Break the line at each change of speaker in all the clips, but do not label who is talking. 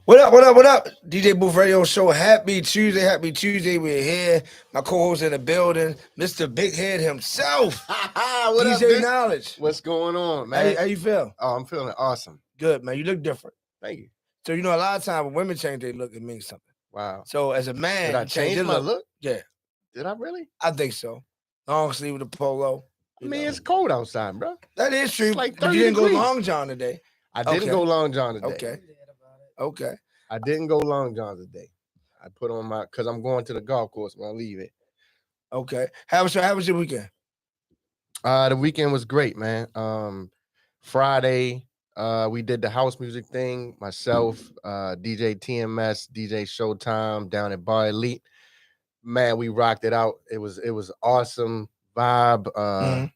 What up? What up? What up? DJ Booth Radio Show. Happy Tuesday. Happy Tuesday. We're here. My co-host in the building, Mr. Big Head himself,
What up,
DJ
bitch?
Knowledge.
What's going on,
How
man?
you feel?
Oh, I'm feeling awesome.
Good, man. You look different.
Thank you.
So you know, a lot of times when women change their look, it means something.
Wow.
So as a man,
Did I
you change
change
your
my look?
Yeah,
Did I really?
I think so. Long sleeve with a polo.
I mean, it's cold outside, bro.
That is true.
It's like
but you
30
didn't
degrees.
go long john today.
I didn't
Okay.
go long john today.
Okay. Okay.
I didn't go long john today. I put on my because I'm going to the golf course when I leave it.
Okay. How was your weekend?
The weekend was great, man. Friday, we did the house music thing. Myself, DJ TMS, DJ Showtime down at Bar Elite. Man, we rocked it out. It was awesome vibe.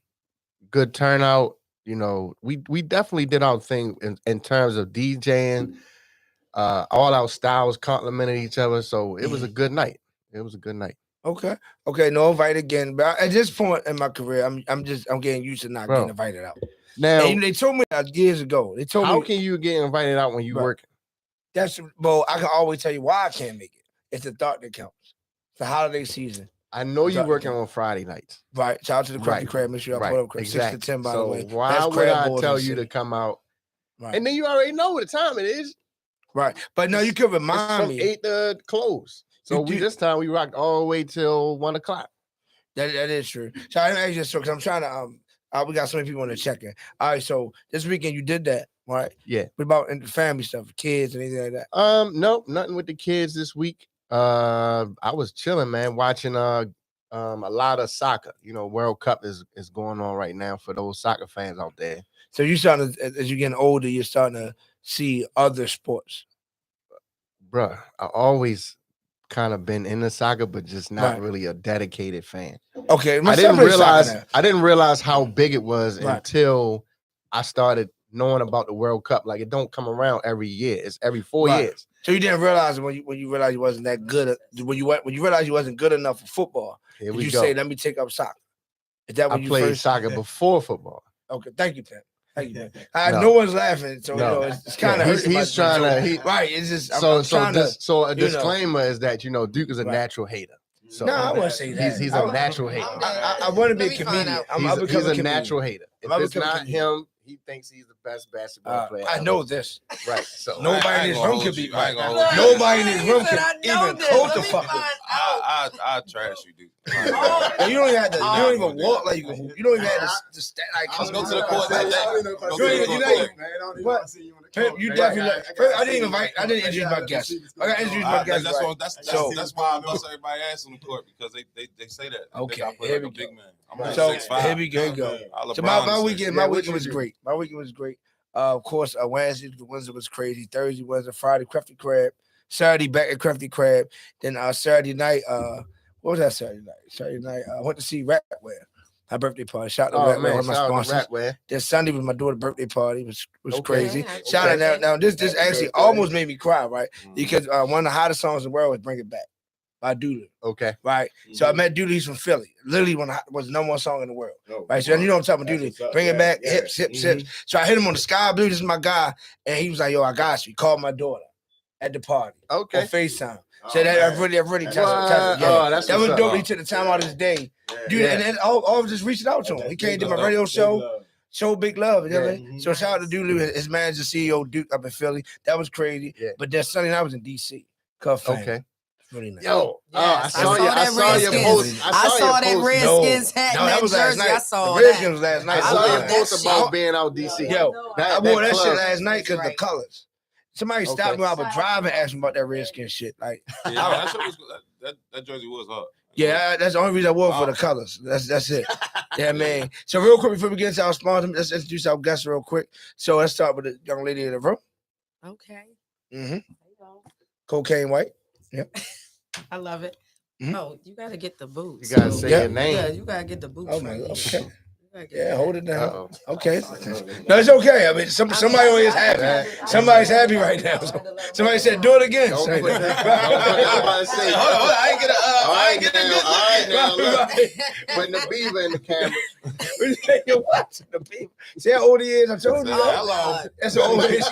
Good turnout. You know, we definitely did our thing in terms of DJing. All our styles complemented each other, so it was a good night. It was a good night.
Okay. No invite again. But at this point in my career, I'm getting used to not getting invited out.
Now,
and they told me years ago. They told me,
how can you get invited out when you working?
I can always tell you why I can't make it. It's the thought that counts. It's the holiday season.
I know you're working on Friday nights.
Right. Shout out to the Crafty Crab. Make sure I put up
exactly.
6 to 10, by the way.
Why would I tell you to come out? Right. And then you already know what the time it is.
Right. But no, you could remind me.
8 to close. So this time we rocked all the way till 1 o'clock.
That is true. So I ask you this because I'm trying to we got so many people on the check-in. All right, so this weekend you did that, right?
Yeah.
What about the family stuff, kids and anything like that?
No, nothing with the kids this week. I was chilling, man, watching a lot of soccer. You know, World Cup is going on right now for those soccer fans out there.
So you starting to, as you're getting older, you're starting to see other sports.
Bruh, I always kind of been in the soccer, but just not really a dedicated fan.
Okay,
I didn't realize how big it was until I started knowing about the World Cup. Like, it don't come around every year; it's every 4 years.
So you didn't realize when you realized you wasn't that good. When you realized you wasn't good enough for football, did you say, "Let me take up soccer"? Is that when
I played soccer before football?
Okay, thank you, Pep. Thank you, man. No one's laughing, so it's kind of
he's trying to.
Right, it's just
so a disclaimer is that Duke is a natural hater. So
no, I wouldn't say that.
He's a natural hater.
I want to be a comedian.
He's a natural hater. If it's not him, he thinks he's the best basketball player.
I know this.
Right. So
nobody in this room could be right. Nobody in this room can even close the fuck up.
I trash you, dude.
You don't even have to. You don't even walk like you can hoop. You don't even have to stand like.
Let's go to the court like
that. You definitely. I didn't introduce my guest. I got to introduce my guest.
That's why I bust everybody ass on the court because they say that.
Okay,
here we go. I'm
so here we go. So my weekend was great. My weekend was great. Of course, Wednesday was crazy. Thursday was a Friday, Crafty Crab. Saturday, back at Crafty Crab. Then Saturday night, what was that Saturday night? Saturday night, I went to see Ratware. My birthday party. Shout out to Ratware, one of my sponsors. Then Sunday was my daughter's birthday party. It was crazy. Shout out now. This actually almost made me cry, right? Because one of the hottest songs in the world was "Bring It Back" by Dooley.
Okay.
Right. So I met Dooley. He's from Philly. Literally was the number one song in the world. Right. So you know what I'm talking about, Dooley. Bring It Back, hips. So I hit him on the Sky Blue. This is my guy. And he was like, "Yo, I got you." He called my daughter at the party.
Okay.
On FaceTime. So that I really that was dope. He took the time out of his day. Dude, and then all just reaching out to him. He came to my radio show Big Love. You know what I mean? So shout out to Dooley, his manager, CEO Duke up in Philly. That was crazy. Yeah. But then Sunday night I was in DC.
Okay.
Really nice.
Yo, I saw your post.
I saw that Redskins hat and that jersey. I saw that.
Redskins was last night.
I saw your post about being out DC.
Yo, I wore that shit last night because the colors. Somebody stopped me while I was driving and asked me about that Redskin shit. Like,
that jersey was hard.
Yeah, that's the only reason I wore it for the colors. That's it. Yeah, man. So real quick before we get into our sponsor, let's introduce our guests real quick. So let's start with the young lady in the room.
Okay.
Mm-hmm. Cocaine White. Yep.
I love it. Mm-hmm. Oh, you gotta get the boots.
You gotta say your name.
Yeah, you gotta get the boots.
Oh my God. Okay. Yeah, hold it down. Okay. No, it's okay. I mean, somebody always happy. Somebody's happy right now. Somebody said, "Do it again."
Don't put that. I ain't get a good. All right, now look. Putting the beaver in the camera.
You're watching the people. See how old he is? I told you.
Hello.
That's old age.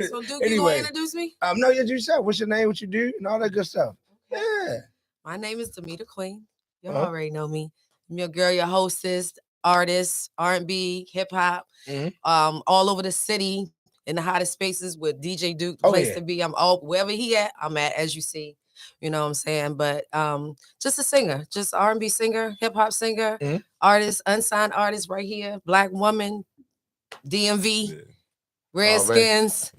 So, Duke,
Anyway.
you gonna introduce me?
No, you yourself. What's your name? What you do? And all that good stuff. Yeah.
My name is Demeter Queen. Y'all already know me. I'm your girl, your hostess, artist, R&B, hip hop, all over the city in the hottest spaces with DJ Duke, the place to be. I'm all wherever he at, I'm at, as you see. You know what I'm saying? But just a singer, just R&B singer, hip hop singer, artist, unsigned artist right here, Black woman, DMV, Redskins,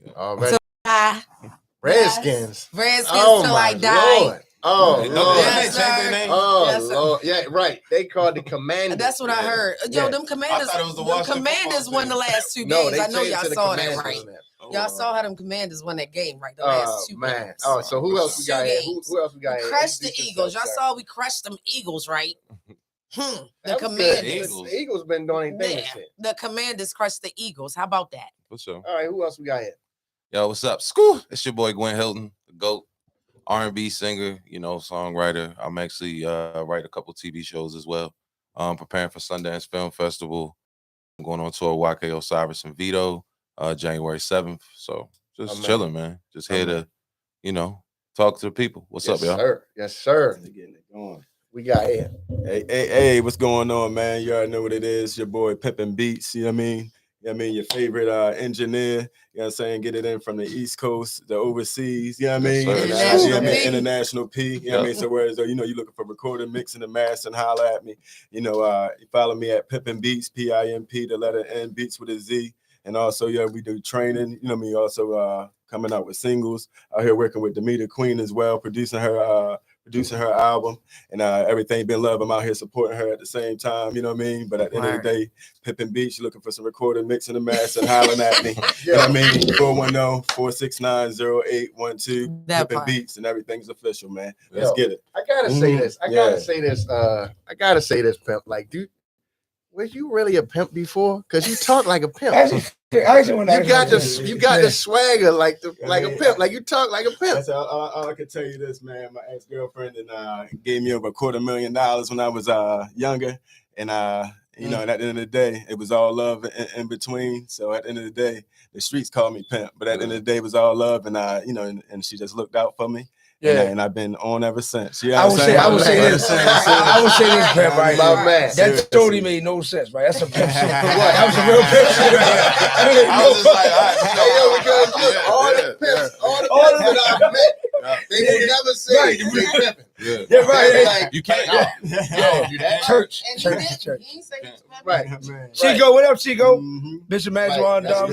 Redskins.
Redskins till I die.
Lord. Oh, Lord.
Yes, sir.
Oh,
Yes, sir.
Lord. Yeah, right. They called the Commanders.
That's what I heard. Yo, them Commanders. Them Commanders won the last 2 games. I know y'all saw that, right? Y'all saw how them Commanders won that game, right? The last 2 games.
Oh, so who else we got? Who else we got?
We crushed the Eagles. Y'all saw we crushed them Eagles, right? The Commanders.
The Eagles been doing anything.
The Commanders crushed the Eagles. How about that?
For sure.
All right, who else we got here?
Yo, what's up? School. It's your boy Gwen Hilton, the GOAT, R&B singer, songwriter. I'm actually write a couple TV shows as well. Preparing for Sundance Film Festival. I'm going on tour with YK Osiris and Vito January 7th. So just chilling, man. Just here to, talk to the people. What's up, y'all?
Sir. Yes, sir.
Getting it going.
We got here.
Hey, what's going on, man? You already know what it is. Your boy Pippin Beats, you know what I mean? Your favorite engineer, you know what I'm saying? Get it in from the East Coast, the overseas, you know what I mean? International P, you know what I mean? So whereas you're looking for recording, mixing, and mastering, holla at me. You follow me at Pippin Beats, PIMP, the letter N, Beats with a Z. And also, we do training, also coming out with singles. Out here working with Demeter Queen as well, producing her album, and everything been love. I'm out here supporting her at the same time, you know what I mean? But at the end of the day, Pippin Beats, you're looking for some recording, mixing, and mastering, hollering at me. You know what I mean? 410-469-0812. Pippin Beats, and everything's official, man. Let's get it.
I gotta say this. I gotta say this, pimp. Like, dude, was you really a pimp before? Because you talk like a pimp. You got the swagger like a pimp. Like you talk like a pimp.
That's all I can tell you this, man. My ex-girlfriend gave me over $250,000 when I was younger, and and at the end of the day, it was all love in between. So at the end of the day, the streets called me pimp, but at the end of the day, it was all love, and and she just looked out for me. Yeah, and I've been on ever since. Yeah,
I would say this, pimp, right?
My man.
That totally made no sense, right? That's a pimp shit. That was a real pimp shit.
I was just like,
all the pimps that I've met, they will never say you pimping.
Yeah, right.
You can't.
Church. Right. Chico, what up, Chico? Bishop Majuan, no.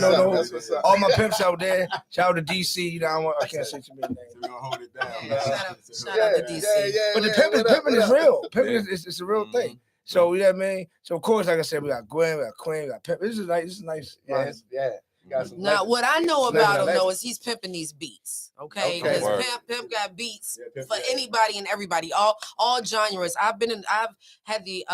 All my pimps out there. Shout out to DC. I can't say too many names.
We're gonna hold it down.
Shout out to DC.
But the pimping is real. Pimping is a real thing. So you know what I mean? So of course, like I said, we got Gwen, we got Queen, we got Pimp. This is nice.
Yeah.
Now, what I know about him though is he's pimping these beats, okay? Because Pimp got beats for anybody and everybody, all genres. I've had the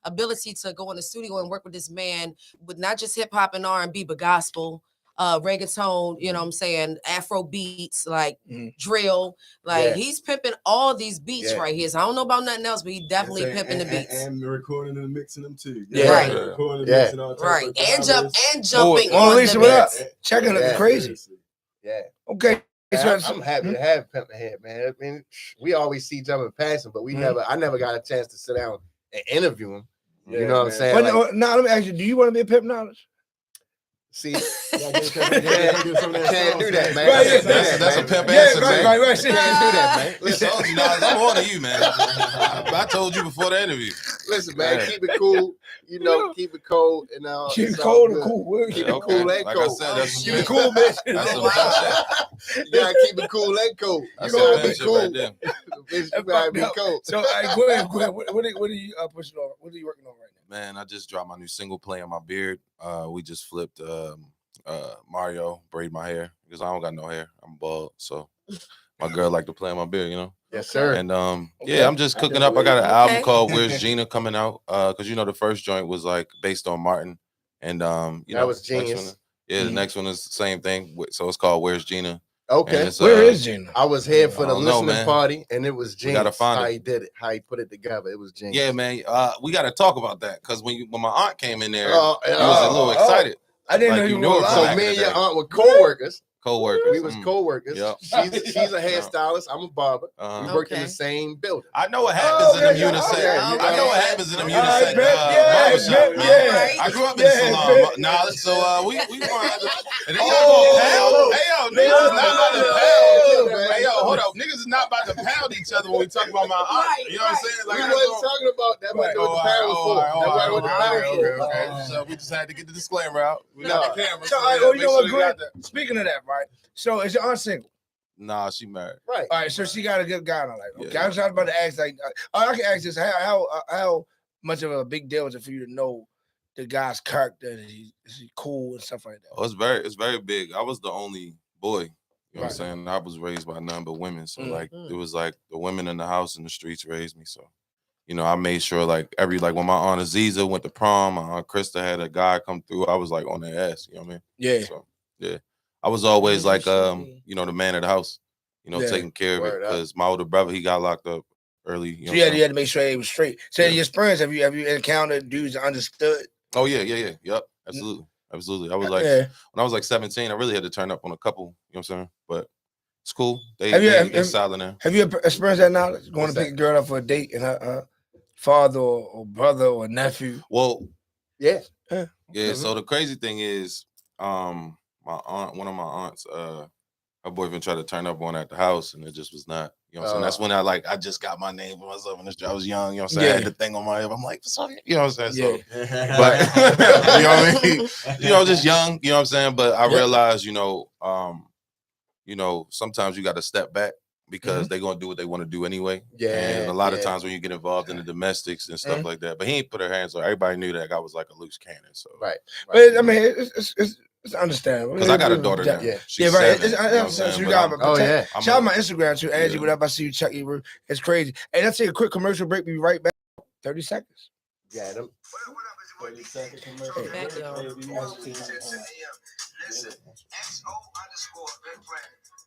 ability to go in the studio and work with this man with not just hip hop and R&B, but gospel, reggaeton, you know what I'm saying, Afro beats, like drill, like he's pimping all these beats right here. So I don't know about nothing else, but he definitely pimping the beats.
And recording and mixing them too.
Right.
Recording and mixing all
right. And jumping on
Lisa,
the
what up?
beats.
Checking it crazy.
Yeah.
Okay.
I'm happy to have Pimp here, man. I mean, we always see each other in passing, but I never got a chance to sit down and interview him. You know what I'm saying?
But now let me ask you, do you want to be a Pimp Knowledge?
See, can't do that, man.
That's a pimp answer, man.
Right.
Can't do that, man. Listen, I'm on to you, man. I told you before the interview.
Listen, man, keep it cool. Keep it cold and
keep it cold and cool.
Keep it cool and
cold.
Like
I said, that's
keep it cool, bitch.
That's some pimp
shit. You gotta keep it cool and cold.
You gotta be cool. Right there.
You gotta be cold.
So, Gwen, what are you pushing on? What are you working on right now?
Man, I just dropped my new single, Playing My Beard. We just flipped Mario, braid my hair because I don't got no hair. I'm bald. So my girl like to play on my beer, you know.
Yes, sir.
And yeah, I'm just cooking up. I got an album called "Where's Gina" coming out. Because you know the first joint was like based on Martin, and you know
that was genius.
The next one is the same thing. So it's called "Where's Gina."
Okay,
where is Gina?
I was here for the listening party, and it was genius.
We gotta find
how he did it, how he put it together. It was genius.
Yeah, man. We got to talk about that because when my aunt came in there, he was a little excited.
I didn't know you were.
So me and your aunt were co-workers.
We
was co-workers. Yep. She's a hairstylist. I'm a barber. We worked in the same building.
I know what happens in the unison. I know what happens in the unison. I grew up in the salon. Nah, so we want. And then y'all go pound. Hey yo, niggas is not about to pound. Hey yo, hold up, niggas is not about to pound each other when we talk about my aunt. You know what I'm saying?
Like, we wasn't talking about that. What the pound was for.
Okay. So we just had to get the disclaimer out. We got the camera.
So, you know what, Greg? Speaking of that, right? So is your aunt single?
Nah, she married.
Right. All right. So she got a good guy in her life. Okay. Yeah. I was about to ask, like, I can ask this: how much of a big deal is it for you to know the guy's character? Is he cool and stuff like that?
Oh, it's very big. I was the only boy. You know what I'm saying? I was raised by none but women. So like it was like the women in the house and the streets raised me. So, you know, I made sure like when my aunt Aziza went to prom, my aunt Krista had a guy come through, I was like on their ass. You know what I mean?
Yeah.
So yeah. I was always like you know, the man of the house, you know, taking care of it. Because my older brother, he got locked up early. You know,
you had to make sure he was straight. So in your experience, have you encountered dudes that understood?
Oh yeah. Yep. Absolutely. I was like when I was like 17, I really had to turn up on a couple, you know what I'm saying? But it's cool. They solid now.
Have you experienced that knowledge? Going to pick a girl up for a date and her father or brother or nephew?
Well,
yeah.
So the crazy thing is, my aunt, one of my aunts, her boyfriend tried to turn up on at the house, and it just was not. You know what I'm saying? That's when I just got my name for myself, and I was young. You know what I'm saying? I had the thing on my head. I'm like, sorry. You know what I'm saying? So, but you know what I mean? You know, just young. You know what I'm saying? But I realized, you know, sometimes you got to step back because they're gonna do what they want to do anyway. Yeah. And a lot of times when you get involved in the domestics and stuff like that, but he ain't put her hands on. Everybody knew that guy was like a loose cannon. So
But I mean, it's understandable.
Because I got a daughter now.
Yeah,
She's
right.
7,
Shout out my Instagram too, Angie. Whatever I see you, Chucky. It's crazy. Hey, let's take a quick commercial break. Be right back. 30 seconds.
Yeah, them.
30 second commercial. Listen, XO_event.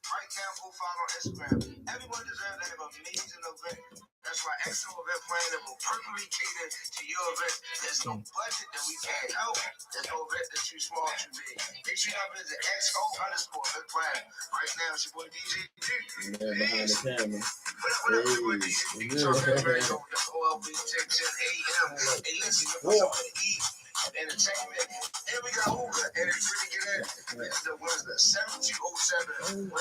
Right now, go follow on Instagram. Everyone deserves to have an amazing event. That's why XO Event Planning will perfectly cater to your event. There's no budget that we can't help. There's no event that's too small to be. Make sure y'all visit XO_event planning. Right now, it's your boy DJ Duke.
Behind the camera.
What up, everyone? DJ Duke. That's OLB 1010 AM. Hey, listen, we're going to eat. Entertainment, and we got Uber, and it's free to get in. This is the Wednesday, 7207.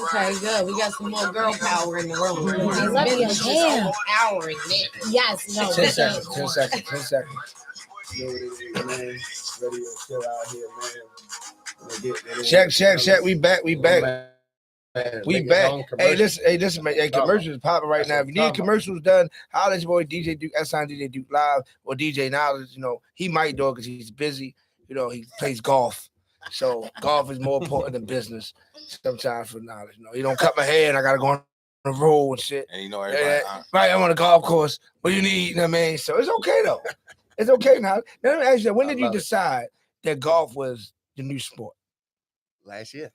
Okay, good. We got some more girl power in the room.
Let me jam.
Hour in it.
Yes, no.
10 seconds. 10 seconds. 10 seconds.
Man, radio still out here, man.
Check. We back. We back. Hey, listen, man. Hey, commercials popping right now. If you need commercials done, holler at your boy DJ Duke. That's on DJ Duke Live or DJ Knowledge. You know, he might do it because he's busy. You know, he plays golf. So golf is more important than business sometimes for Knowledge. You know, he don't cut my hair and I gotta go on the road and shit.
And you know everybody.
Right, I'm on a golf course. What do you need? You know what I mean? So it's okay though. It's okay now. Let me ask you, when did you decide that golf was the new sport?
Last year.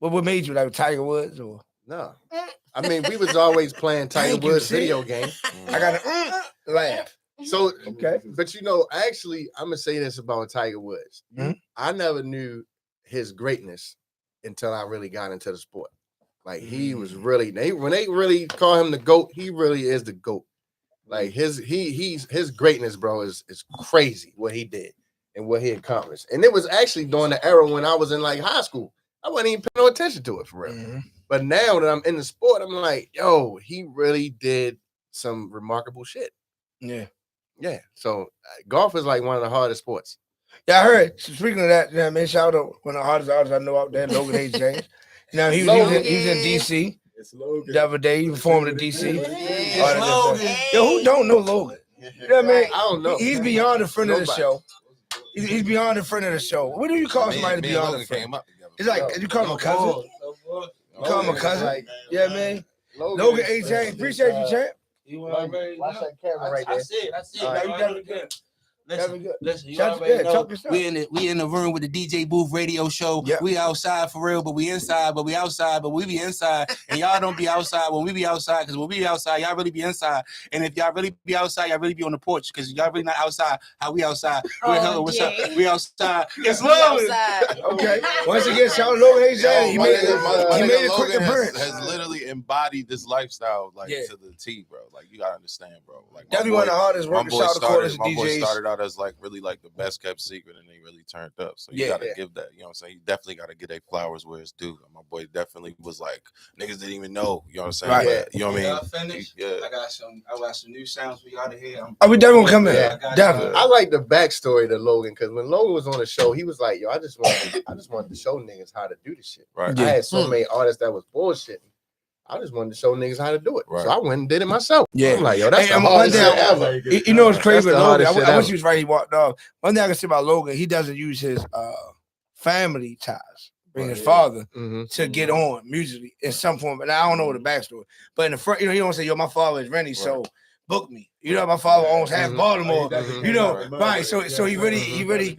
What made you, like Tiger Woods or?
No. I mean, we was always playing Tiger Woods video game.
I got to laugh.
So, okay. But you know, actually, I'm going to say this about Tiger Woods. Mm-hmm. I never knew his greatness until I really got into the sport. Like, he was really, when they really call him the GOAT, he really is the GOAT. Like, his greatness, bro, is crazy what he did and what he accomplished. And it was actually during the era when I was in, like, high school. I wasn't even paying no attention to it for real. Mm-hmm. But now that I'm in the sport, I'm like, yo, he really did some remarkable shit.
Yeah.
Yeah. So golf is like one of the hardest sports.
Yeah, I heard. Speaking of that, you know what I mean, shout out one of the hardest artists I know out there, Logan H. James. You know, he's in DC.
It's Logan.
The other day, he performed in DC.
It's Logan.
Yo, who don't know Logan? You know what I mean?
I don't know.
He's beyond a friend of the show. He's beyond a friend of the show. What do you call somebody to be on the friend? It's like you call him a cousin. You call him a cousin. Yeah, man. Logan A. James, appreciate you, champ.
You already
Watch
know.
that camera right there.
I see it.
All right,
You
you
already good.
Good.
Listen, you
Talk
already know.
your stuff.
We in the room with the DJ Booth radio show.
Yep.
We outside for real, but we inside, but we outside, but we be inside. And y'all don't be outside when we be outside, because when we be outside, y'all really be inside. And if y'all really be outside, y'all really be on the porch, because y'all really not outside how we outside. What's up? We outside. It's love.
Okay. Once again, shout out to Logan A. James. He made a quick
Logan
appearance.
has literally embodied this lifestyle like
Yeah.
to the T, bro. Like you gotta understand, bro. Like
Definitely one of the hardest
my
working
boy
shout quarters
started, my boy
DJs.
started out as like really like the best kept secret, and they really turned up. So you
Yeah.
gotta give that. You know what I'm saying? You definitely gotta get their flowers where it's due. And my boy definitely was like niggas didn't even know. You know what I'm saying?
Right.
But, you know what I mean?
Y'all finished?
Yeah.
I got some new sounds for y'all to hear.
Oh, we definitely gonna come in.
Yeah,
Definitely.
I like the backstory to Logan because when Logan was on the show, he was like, "Yo, I just wanted to show niggas how to do this shit."
Right.
I had so many artists that was bullshitting. I just wanted to show niggas how to do it,
Right.
so I went and did it myself.
Yeah.
I'm like, "Yo, that's
Hey,
the
and
hardest
one
shit
thing
ever."
You know what's crazy
That's
with
the
Logan?
hardest shit
I wish
ever.
he was right. He walked off. One thing I can say about Logan, he doesn't use his family ties, being his father,
Mhm.
to get on musically in some form. And I don't know the backstory, but in the front, he don't say, "Yo, my father is Rennie, so book me." You know, my father owns half
Mhm.
Baltimore.
Mhm.
You know, right? So he really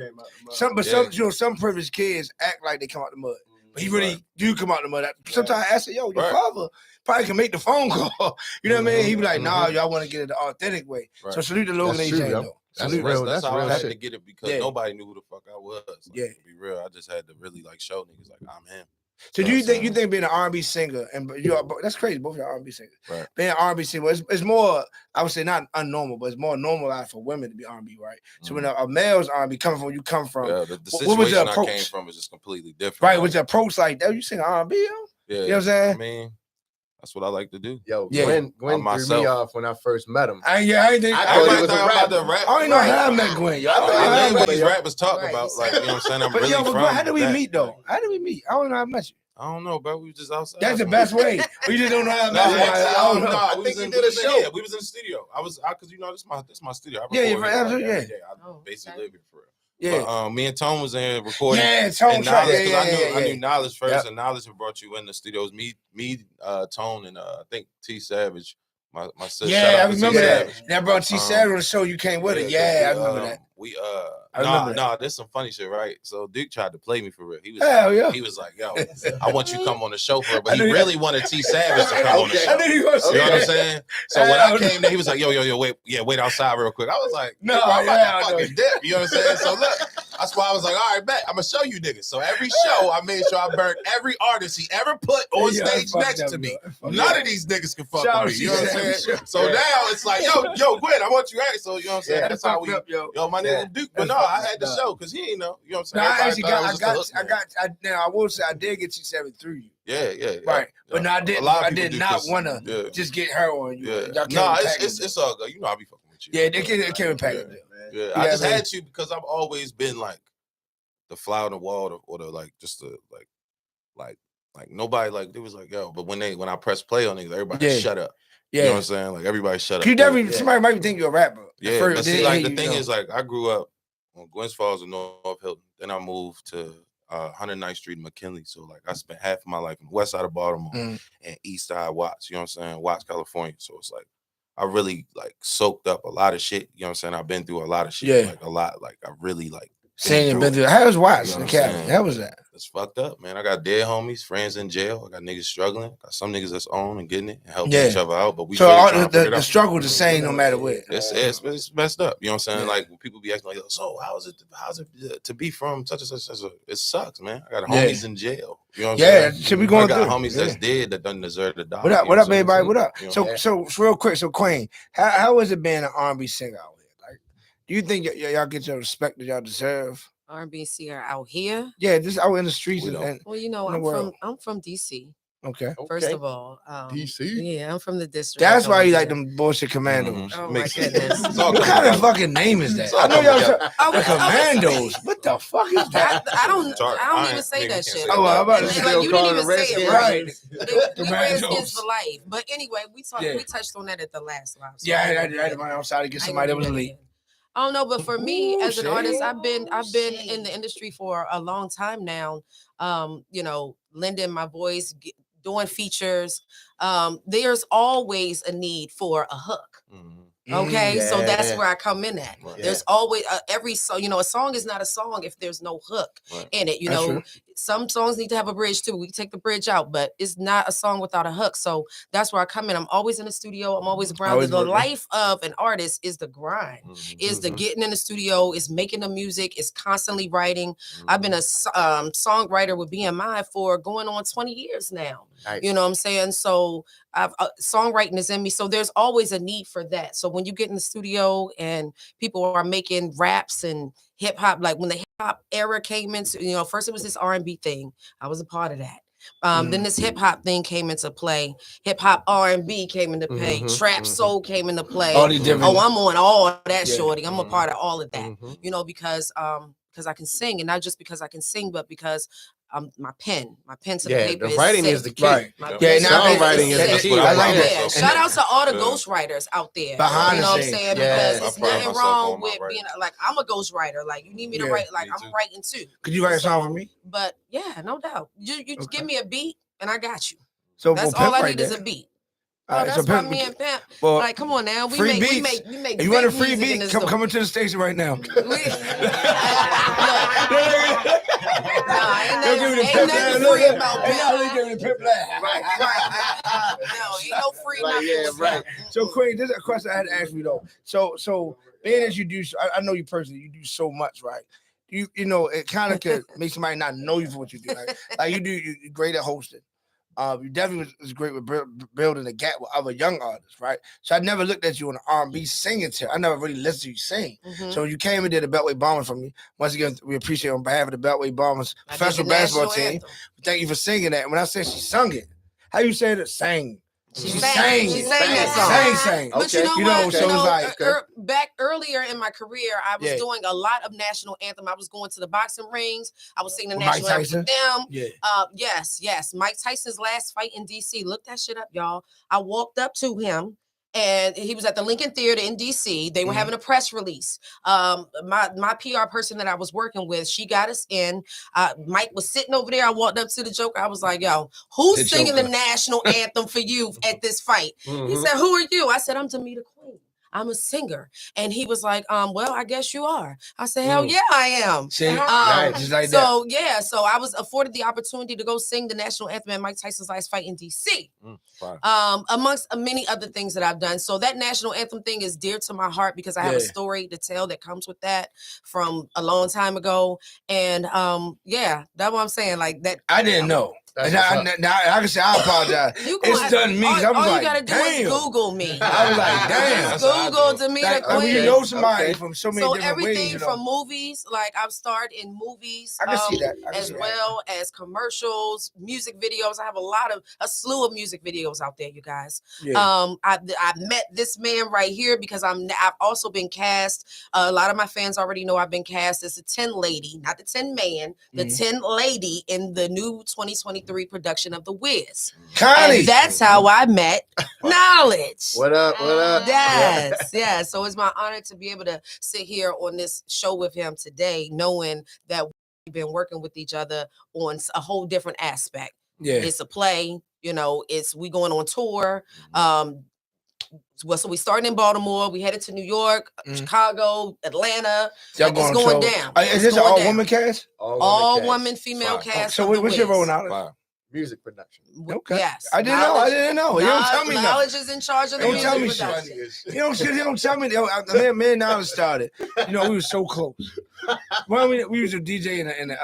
some privileged kids act like they come out the mud. But he really do come out the mud. Sometimes I say, "Yo, your
Right.
father probably can make the phone call." You know what I mean? He be like, "Nah,
Mhm.
y'all want to get it the authentic way."
Right.
So salute to Logan
That's
A.
true,
James,
yo.
though.
That's
Salute.
real.
That's
That's
how
real
I had
shit.
to get it because
Yeah.
nobody knew who the fuck I was. Like,
Yeah.
To be real, I just had to really like show niggas like I'm him.
So do
You
you
know what
think
I'm
you
saying?
think being an R&B singer and that's crazy, both of y'all R&B singers.
Right.
Being an R&B singer, it's more, I would say not unnormal, but it's more normalized for women to be R&B, right? So when a male's R&B coming from where you come from,
Yeah, the
what
situation
was your
I
approach?
came from is just completely different.
Right,
like,
with your approach like that, you sing R&B, yo?
yeah,
You know what I'm saying?
I mean, that's what I like to do.
Yo,
Yeah.
Gwen threw me
myself.
off when I first met him.
I ain't think,
I
I
thought he
thought
was a
I'm about to
rapper.
rap.
I don't even know how I met Gwen, yo. I
I
thought
don't
I
know
met
what
Gwen,
these
yo.
rappers talk
Right,
about.
you
Like,
said
you know what I'm saying? I'm
But
really
yo, but
from
Gwen, how did we
that,
meet though?
like,
How did we meet? I don't know how I met you.
I don't know, bro. We was just outside.
That's the best way. We just don't know how I
No,
met you.
actually,
I don't know.
I think you did a show.
Yeah, we was in the studio. Because you know this my studio. I
Yeah,
record
you're right,
here,
absolutely,
every
yeah.
day. I
Oh,
basically
okay.
live here for real.
Yeah.
But me and Tone was in here recording.
Yeah, Tone
And
track.
Knowledge,
Yeah,
'cause I knew
yeah.
Knowledge first,
Yep.
and Knowledge had brought you in the studios. Me, Tone, and I think T Savage, my sister. Shout
Yeah,
out
I
to T
remember that.
Savage.
That brought T Savage on the show. You came with it. Yeah, I remember that. I remember that.
There's some funny shit, right? So Duke tried to play me for real. He was
Hell yeah.
he was like, yo, I want you to come on the show for it. But
I
he
knew that.
really wanted T Savage to come on the
Okay.
show.
I knew you were
You know what I'm saying? So when
Hell
I came there, he was like, yo, wait outside real quick. I was like,
No,
no, I'm
yeah,
about
I
to
know.
fucking dip. You know what I'm saying? So look, that's why I was like, all right, bet I'm gonna show you niggas. So every show, I made sure I burnt every artist he ever put on
Yeah,
stage
fuck
next
them,
to me.
bro.
None of these niggas can fuck
Shout
with
out
me. You know what I'm
T
saying?
Savage.
So now it's like, yo, Gwen, I want you at. So you know what I'm saying?
Yeah,
That's how we.
up, yo.
Yo, my
Yeah.
nigga Duke, but
That's
no, I
fucking
had to
dumb.
show because he ain't know. You know what I'm
No,
saying?
I actually
Everybody thought it was just a hook, man.
now I will say I did get T7 through you.
Yeah.
Right. But
yeah.
no, I
A
did
lot of
I
people
did
do
not
this.
want to
Yeah.
just get her on you.
Yeah.
Y'all came
No,
with
it's
package.
all good. You know I be fucking with you.
Yeah, it came in package.
Yeah.
Yeah,
I just
man.
had to because I've always been like the fly on the wall or the like just the like nobody like it was like yo, but when I press play on niggas, everybody
Yeah.
shut up.
Yeah.
You know what I'm saying? Like everybody shut up.
You definitely
Yeah.
somebody might think you're a rapper. at
Yeah,
first,
but
then
see,
they
like
hear
the
you,
thing
know.
is, like I grew up on Gwynns Falls and North Hilton. Then I moved to 109th Street in McKinley. So like I spent half of my life in the west side of Baltimore
Mm.
and east side Watts. You know what I'm saying? Watts, California. So it's like I really like soaked up a lot of shit. You know what I'm saying? I've been through a lot of shit.
Yeah.
Like a lot. Like I really like
Saying
through
been
it.
through. How was Watts
You know
in
what
the
I'm
cabin?
saying?
How was that?
It's fucked up, man. I got dead homies, friends in jail. I got niggas struggling. Got some niggas that's on and getting it and helping
Yeah.
each other out. But we
So
really
all
trying to figure it
the
out.
struggle is the same no matter what.
It's messed up. You know what I'm saying?
Yeah.
Like when people be acting like, so how's it to be from such and such? It sucks, man. I got
Yeah.
homies in jail. You know what I'm
Yeah,
saying?
shit we
I
going
got
through.
homies
Yeah.
that's dead that doesn't deserve to die.
What up?
You
What
know
up, everybody? What up?
You know,
So real quick. So Queen, how is it being an R&B singer out here? Like, do you think y'all get your respect that y'all deserve?
R&B singer out here.
Yeah, just out in the streets
We
and,
don't.
and
Well, you know,
In the world.
I'm from DC.
okay.
First
Okay.
of all,
DC?
Yeah, I'm from the district.
That's why you like
them.
them bullshit commandos.
Mhm.
Oh
Makes
my
sense.
goodness.
It's all
What
coming
kind of
together.
fucking name is that?
It's all
I know
coming
y'all
together.
the commandos. What the fuck is that?
I don't
Sorry, I
even
ain't-
say
nigga,
that
you
shit.
can't say
Oh, well, I'm about to
And,
say,
like, you
call
didn't
it
even
the
say it
Redskins.
right. The
Commandos.
Redskins for life. But anyway,
Yeah.
we touched on that at the last live. So
Yeah, I
I
had to run outside to get somebody that was late.
I don't know, but for me
Ooh,
as an artist,
shade.
I've been in
Shade.
the industry for a long time now. You know, lending my voice, doing features. There's always a need for a hook. Okay, so that's
Yeah.
where I come in at.
Right.
There's always every song. You know, a song is not a song if there's no hook
Right.
in it. You
That's
know,
true.
some songs need to have a bridge too. We can take the bridge out, but it's not a song without a hook. So that's where I come in. I'm always in the studio. I'm always grounded.
Always
The
working.
life of an artist is the grind. Is the getting in the studio, is making the music, is constantly writing. I've been a songwriter with BMI for going on 20 years now.
Nice.
You know what I'm saying? So I've songwriting is in me. So there's always a need for that. So when you get in the studio and people are making raps and hip hop, like when the hip hop era came into, you know, first it was this R&B thing. I was a part of that. Then this hip hop thing came into play. Hip hop R&B came into play. Trap soul came into play.
All these different.
Oh, I'm on all that,
Yeah.
shorty. I'm a part of all of that.
Mhm.
You know, because I can sing, and not just because I can sing, but because my pen to the
Yeah,
paper
the
is
writing
sick.
is the key.
Right.
My
Yeah,
pen
now
to the paper
songwriting is the
sick.
key.
I like that.
Yeah,
And
shout out to all the
Yeah.
ghostwriters out there.
Behind
you
the
know what I'm
scenes.
saying?
Yes.
Because it's
I pride
nothing
myself
wrong
on my
with
writing.
being like, I'm a ghostwriter. Like, you need me to
Yeah,
write, like
me
I'm
too.
writing too.
Could you write a song for me?
But yeah, no doubt. You
Okay.
give me a beat and I got you.
So
That's
well,
all I
Pimp
need
right
is
there.
a beat.
All
Oh,
right,
that's
so
why
Pimp,
me and Pimp.
well,
Like, come on now. We
free
make
beats.
big
If you want a free
music in
beat,
this
come
door.
into the station right now.
Ain't
Don't give me the
nothing
pimp laugh.
free
Look,
about
hey, now they
Pimp.
give me the pimp laugh.
Right. No, ain't no free
Right,
nothing
yeah,
with
right.
that.
So Queen, this is a question I had to ask you though. So being as you do, I know you personally, you do so much, right? You know, it kind of could make somebody not know you for what you do. Like you're great at hosting. You definitely was great with building a gap with other young artists, right? So I never looked at you on an R&B singing tip. I never really listened to you sing.
Mhm.
So when you came and did the Beltway Bombers for me. Once again, we appreciate on behalf of the Beltway Bombers
I did
professional
the
basketball
national
team.
anthem.
Thank you for singing that. When I said she sung it, how you say it? Sang.
She
She
sang
sang
that
it.
song.
Sang.
But you
Okay.
know
You know,
what?
so it's like-
Back earlier in my career, I was
Yeah.
doing a lot of national anthem. I was going to the boxing rings. I was singing the
With Mike
national anthem
Tyson?
with them.
Yeah.
Yes. Mike Tyson's last fight in DC. Look that shit up, y'all. I walked up to him. And he was at the Lincoln Theater in DC. They were having a press release. My PR person that I was working with, she got us in. Mike was sitting over there. I walked up to the Joker. I was like, yo, who's
The
singing the
Joker.
national anthem for you at this fight? He said, who are you? I said, I'm Tamita Queen. I'm a singer. And he was like, well, I guess you are. I said, hell yeah, I am.
See? Just like that.
So yeah, so I was afforded the opportunity to go sing the national anthem at Mike Tyson's last fight in DC. Amongst many other things that I've done. So that national anthem thing is dear to my heart because I have a story to tell that comes with that from a long time ago. And yeah, that's what I'm saying. Like that.
I didn't know.
That's
And
what's
now I can say I apologize. It's done me. I was
all
like,
you gotta do
damn.
is Google me.
I was like, damn.
Just Google Tamita
Like, when
Queen.
you know somebody
Okay.
from so many
So
different
everything
ways, you know.
from movies, like I've starred in movies,
I can see that. I can
as
see that.
well as commercials, music videos. I have a slew of music videos out there, you guys.
Yeah.
I met this man right here because I've also been cast. A lot of my fans already know I've been cast as the 10 lady, not the 10 man, the 10 lady in the new 2023 production of The Wiz.
Connie.
And that's how I met Knowledge.
What up? What up?
Yes. So it's my honor to be able to sit here on this show with him today, knowing that we've been working with each other on a whole different aspect.
Yeah.
It's a play, you know, we going on tour. So we started in Baltimore, we headed to New York, Chicago, Atlanta.
Y'all
Like, it's
going
going
so-
down.
Is
It's
this an
going
all
down.
woman cast?
All woman, female
Fine.
cast.
So
of The
what's your
Wiz.
role now?
Music production.
Okay.
Yes.
I didn't know. You don't tell me nothing.
Knowledge is in charge of the
Don't
music
tell me
production.
shit. You don't tell me. The man Knowledge started. You know, we were so close. Well, we used to DJ in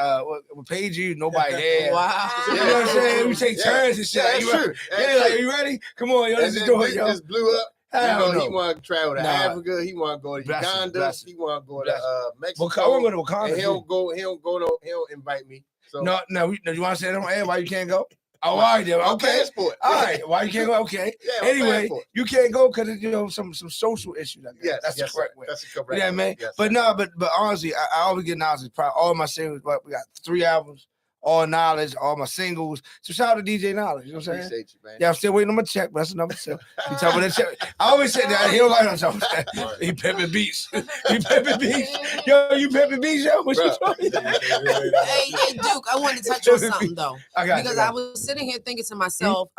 with Paige, nobody there.
Wow.
You know what I'm saying? We take turns and shit.
Yeah,
Like,
that's true.
Are you ready? Come on, yo, let's just do it, yo.
Just blew up.
Hell
He
no.
want to travel to
Nah.
Africa. He want to go to
Bless him,
Uganda.
bless him.
He want to go
Bless
to Mexico.
I want to go to Wakanda.
And he don't go. He don't invite me. So
No. You want to say that on air? Why you can't go? Oh, all right, then.
my
Okay.
passport.
All right. Why you can't go? Okay.
Yeah, my
Anyway,
passport.
you can't go because some social issues. I guess.
Yes,
That's
yes,
the correct
sir.
way.
That's the correct
You know what I
way.
mean?
Yes,
But
sir.
no, but honestly, I always get Knowledge. Probably all my singles. But we got 3 albums. all knowledge, all my singles. So shout out to DJ Knowledge. You know what I'm saying?
Appreciate you, man.
Yeah, I'm still waiting on my check, but that's another check. You talking about that check? I always say that. He don't like what I'm saying. He pimping beats. He pimping beats. Yo, you pimping beats, yo? What you talking about?
Hey, Duke, I wanted to touch on something though.
Because
I was sitting here thinking to myself,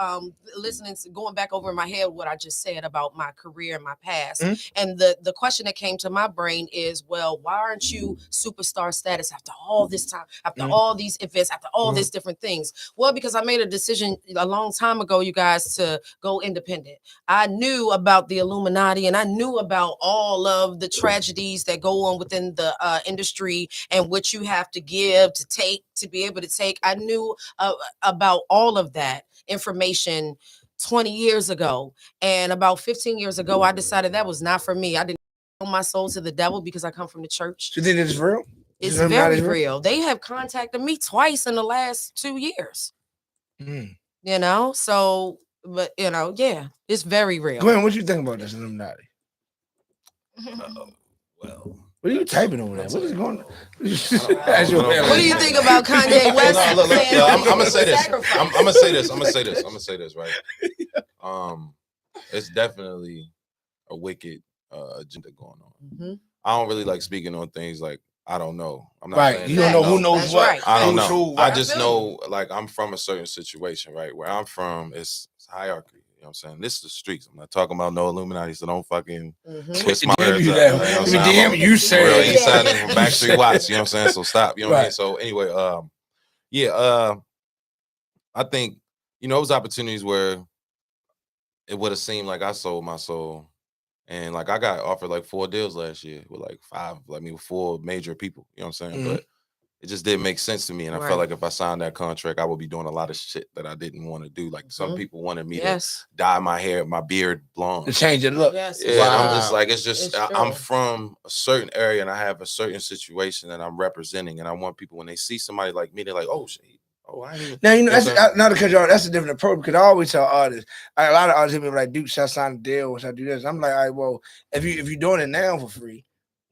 listening to going back over in my head what I just said about my career and my past. And the question that came to my brain is, well, why aren't you superstar status after all this time, after all these events, after all these different things? Well, because I made a decision a long time ago, you guys, to go independent. I knew about the Illuminati and I knew about all of the tragedies that go on within the industry and what you have to give to take to be able to take. I knew about all of that information 20 years ago. And about 15 years ago, I decided that was not for me. I didn't sell my soul to the devil because I come from the church.
You think it's real?
It's very real. They have contacted me twice in the last 2 years. You know, so, but you know, yeah, it's very real.
Gwen, what you think about this Illuminati?
Well,
what are you typing over there? What is going on?
What do you think about Kanye West?
I'm gonna say this. I'm gonna say this. I'm gonna say this, right? It's definitely a wicked agenda going on. I don't really like speaking on things like I don't know. I'm not
right. You don't know who knows what.
Right.
I don't know. I just know, like, I'm from a certain situation, right? Where I'm from, it's hierarchy. You know what I'm saying? This is the streets. I'm not talking about no Illuminati, so don't fucking twist my words.
You say
East Side from Backstreet Watts. You know what I'm saying? So stop. You know what I mean? So anyway, I think, you know, it was opportunities where it would have seemed like I sold my soul. And like I got offered like 4 deals last year with like 4 major people. You know what I'm saying? But it just didn't make sense to me. And I felt like if I signed that contract, I would be doing a lot of shit that I didn't want to do. Like some people wanted me to dye my hair, my beard blonde.
To change it look.
Yes.
Yeah, I'm just like, I'm from a certain area and I have a certain situation that I'm representing. And I want people, when they see somebody like me, they're like, oh shit. Oh, I ain't
now, you know, not to cut you off, that's a different approach because I always tell artists, a lot of artists hit me like, Duke, should I sign a deal or should I do this? I'm like, all right, well, if you're doing it now for free,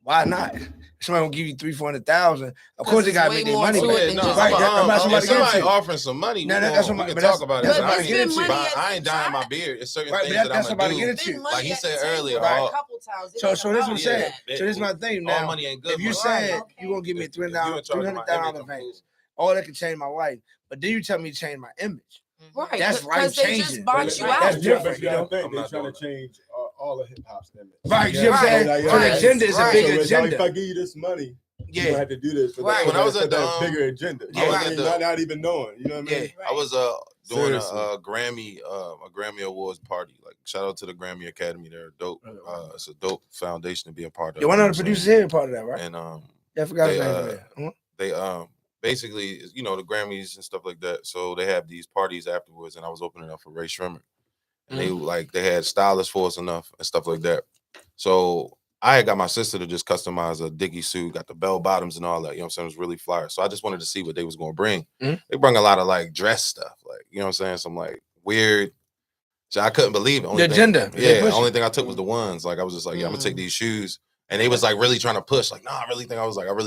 why not? Somebody will give you $300,000-400,000. Of course, they got to make their money.
Somebody offering some money.
No, that's what
we can talk about it. I ain't dyeing my beard. It's certain things that I'm gonna do. Like he said earlier.
So that's what I'm saying. So this is my thing now.
All money ain't good.
If you said you're gonna give me $300,000 advance, all that can change my life. But then you tell me to change my image.
Right.
That's life changing.
That's
different.
You know? They're trying to change all of hip hop's image.
Right. You know what I'm saying? So the agenda is a big agenda.
If I give you this money, you don't have to do this.
Right. When I was at the
bigger agenda, not even knowing. You know what I mean?
I was doing a Grammy Awards party. Like shout out to the Grammy Academy. They're dope. It's a dope foundation to be a part of.
Yeah, one of the producers here part of that, right?
And
I forgot his name.
They basically, you know, the Grammys and stuff like that. So they have these parties afterwards, and I was opening up for Ray Shrimmer, and they had stylists for us enough and stuff like that. So I had got my sister to just customize a Dickie suit, got the bell bottoms and all that. You know what I'm saying? It was really flyer. So I just wanted to see what they was gonna bring. They bring a lot of like dress stuff, like you know what I'm saying, some like weird. So I couldn't believe it.
The agenda.
Yeah, the only thing I took was the ones. Like I was just like, yeah, I'm gonna take these shoes. And they was like really trying to push, like, no, I really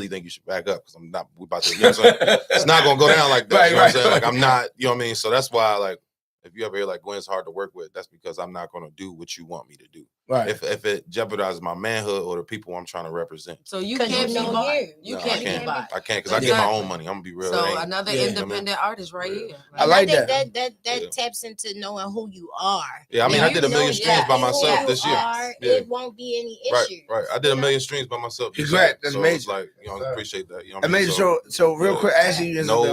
think you should back up because I'm not about to, you know what I'm saying? It's not gonna go down like that. You know what I'm saying? Like I'm not, you know what I mean? So that's why, like, if you ever hear like Gwen's hard to work with, that's because I'm not gonna do what you want me to do.
Right.
If it jeopardizes my manhood or the people I'm trying to represent.
So you can't be bought. You can't be bought.
I can't because I get my own money. I'm gonna be real.
So another independent artist right here.
I like that.
That taps into knowing who you are.
Yeah, I mean, I did 1 million streams by myself this year.
It won't be any issue.
Right. I did 1 million streams by myself.
Congrats. That's amazing.
It's like, you know, I appreciate that. You know
amazing. So real quick, asking you,
no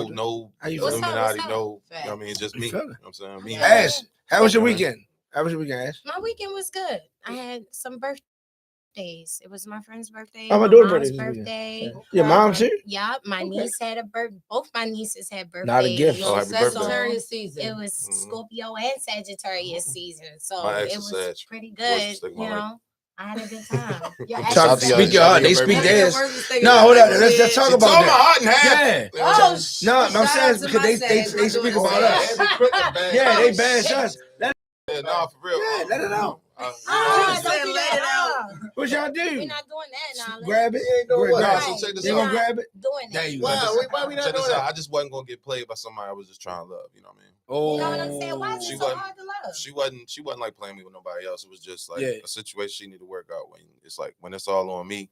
Illuminati,
no. You know what I mean? It's just me. You know what I'm saying?
Ash, how was your weekend? Ash?
My weekend was good. I had some birthdays. It was my friend's birthday.
My daughter's birthday. Your mom too?
Yeah, my niece had a birthday. Both my nieces had birthdays.
Not a gift.
Oh, happy birthday.
Sagittarius season.
It was Scorpio and Sagittarius season. So
My
it was pretty good. You know, I had a good time.
Speak your heart. They speak theirs. No, hold on. Let's talk about that.
My heart in half.
Yeah. No, I'm saying because they speak about us. Yeah, they bash us.
No, for real.
Yeah, let it out.
Don't let it out.
What y'all do?
We're not doing that now.
Grab it.
ain't doing what?
Nah,
Right.
so check this
You
out.
gonna grab it?
Doing
There
that.
you go.
Why we not
Check
doing
this out.
that?
I just wasn't gonna get played by somebody I was just trying to love. You know what I mean?
Oh,
You know what I'm saying? Why is
She
it so
wasn't-
hard to love?
She wasn't like playing me with nobody else. It was just like
Yeah.
a situation she needed to work out. When it's like when it's all on me,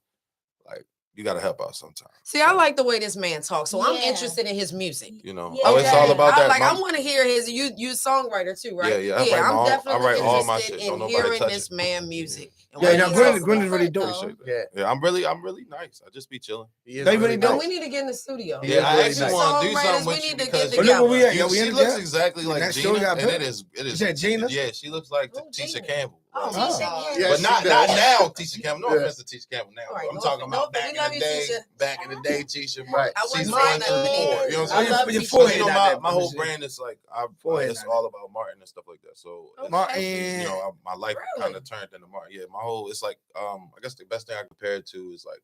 like you gotta help out sometimes.
See, I like the way this man talks, so I'm
Yeah.
interested in his music.
You know,
Yeah.
oh, it's all about that.
I
My-
want to hear his. You songwriter too, right?
Yeah, yeah, I write
I'm
my own- I
definitely
write all my
interested
shit.
in
Don't nobody
hearing
touch
this
it.
man music. And
Yeah,
what
now
he's
Gwen
talking
is
about.
really dope.
Appreciate that.
Yeah.
Yeah, I'm really nice. I just be chilling.
He is
They really
really
don't.
And
nice.
we need to get in the studio.
He
Yeah,
is
I
really
actually
nice.
want to do
Songwriters,
something
we
with you
need to get
because
But look where we at.
you-
Yeah, we
she
in
looks
the
exactly like
Next door,
Gina,
got
and
Bill.
it is.
You said Gina?
Yeah, she looks like
Who,
Tisha
Gina?
Campbell.
Oh,
Tisha
oh.
Campbell.
Yeah,
But
she
not
does.
now, Tisha Campbell. No
Yeah.
offense to Tisha Campbell now.
All right,
I'm
no
talking
offense.
about
No,
back
we
in
love
the
you,
day.
Tisha.
Back in the day, Tisha.
Right.
I wasn't
Season
saying
1
that.
through 4. You know what
I
I'm saying?
love
Your
Tisha.
forehead
You know,
out there,
my whole
let me see.
brand is like
Forehead
it's
out
all about Martin and stuff like that. So it's-
Martin.
you know, my life
Really?
kind of turned into Martin. Yeah, my whole it's like I guess the best thing I compare it to is like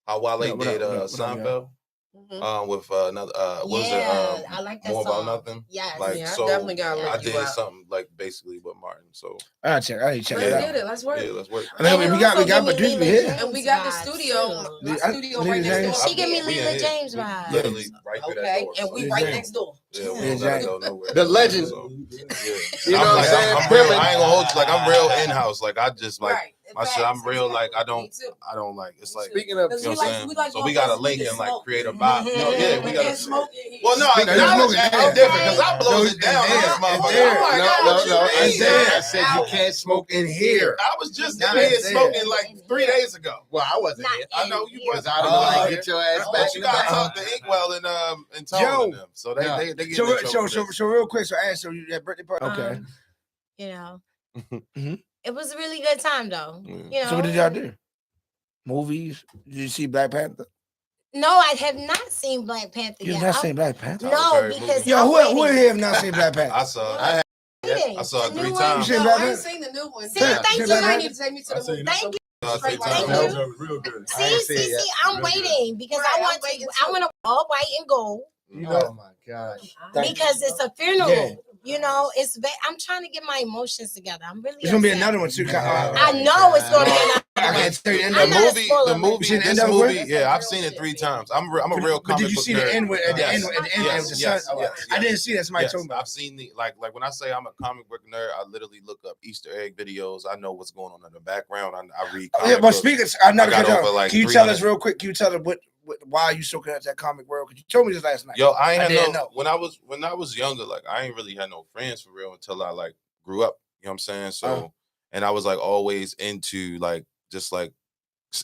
how Wale
Yeah, what
did
up, what up,
Seinfeld
Mhm.
with another what was
Yeah,
it
I like that
More
song.
About Nothing.
Yes.
Like
Yeah, I
so
definitely gotta
I
look you
did
up.
something like basically with Martin. So
I need to check
Let's
it
Yeah.
out.
get it. Let's work.
yeah, let's work.
I mean,
And
we
it
got
also give me
produce
Leela
here.
James
And we got the
vibes,
studio.
too.
My
I-
studio
Lily
right next
James.
door.
She give me
We
Leela
in
James
here.
vibes.
Literally right through that
Okay,
door.
and
so-
we
Yeah,
right
James.
next door.
Yeah, we
Yeah,
don't gotta
James.
go nowhere.
The legend.
So, yeah.
You know
I'm
what I'm
like,
saying?
I'm real.
Pimpin'.
I ain't gonna hold you. Like I'm real in house. Like I just like
Right.
my shit. I'm real. Like I
Me
don't.
too.
I don't like. It's like.
Speaking of,
Because
You know
we
what I'm
like,
saying?
we like
So we gotta link and like create a vibe. No, yeah, we gotta.
smoke in here.
Well, no, I
Speaking of
acknowledge
smoking,
that. It's
yeah.
different because I blows it down.
It's
This
there.
motherfucker.
It's
I'm like,
no,
oh,
no,
what
no.
you
I
mean?
said, I said you can't smoke in here.
I was just
Not
in here
there.
smoking like 3 days ago.
Well, I wasn't
Not
here.
I know you
in
was.
Because I don't know how
Oh,
to get your ass
oh,
back
But
in
you
the
gotta
back.
talk to Inkwell and Tone
Joe.
and them. So they
Yeah.
they get in
So,
trouble for this.
so real quick. So, Ash, so you that birthday party? Okay.
You know,
Mhm.
it was a really good time though.
Yeah.
You know.
So, what did y'all do? Movies? Did you see Black Panther?
No, I have not seen Black Panther
You've
yet.
not
I'm-
seen Black Panther?
No,
Tyler Perry
because
movie.
Yo,
I'm
who
waiting.
here have not seen Black Panther?
I saw.
Waiting.
I saw it
The
3
new one?
times.
You seen
No,
Black
I ain't
Panther?
seen the new one.
See,
Yeah.
thank
See
you.
Black
You
Panther?
need to take me to
I
the
seen
movie.
it.
Thank you.
Saw it 3
Straight
times.
Thank
That
you.
was real good.
I ain't
See,
seen it yet.
I'm waiting because
Right,
I
I'm
want
waiting
to.
too.
I want to all white and gold
Oh my gosh.
because it's a funeral.
Yeah.
You know, I'm trying to get my emotions together. I'm really.
There's gonna be
upset.
another one too.
I know it's gonna be another
I
one.
can't tell you the end
The
I'm
of it.
not a
movie,
spoiler
the
alert.
movie,
Seen the
this
end of it?
movie,
That's
yeah,
that
I've
real
seen it
shit,
3
baby.
times. I'm a real
But
comic
did you
book
see
nerd.
the end with at the
Yes.
end at the end
Yes,
of the
yes,
sun?
yes,
I
yes.
didn't see that. Somebody
Yes,
told me.
I've seen the like when I say I'm a comic book nerd, I literally look up Easter egg videos. I know what's going on in the background. I read
Yeah,
comic
but
books.
speaking, I'm not
I got
gonna
over, like,
Can you tell
300.
us real quick? Can you tell us what why you so connected to that comic world? Because you told me this last night.
Yo, I ain't
I
had
didn't
no
know.
when I was younger, like I ain't really had no friends for real until I like grew up. You know what I'm saying? So and I was like always into like just like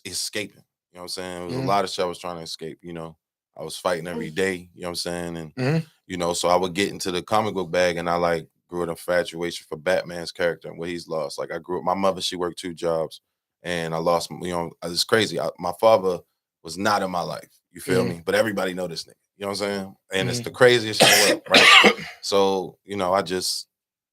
escaping. You know what I'm saying? It was
Mhm.
a lot of shit I was trying to escape, you know. I was fighting every day, you know what I'm saying? And
Mhm.
you know, so I would get into the comic book bag and I like grew an infatuation for Batman's character and what he's lost. Like I grew up, my mother, she worked 2 jobs and I lost, you know, it's crazy. My father was not in my life. You feel me? But everybody know this nigga. You know what I'm saying? And it's the craziest shit in the world, right? So, you know, I just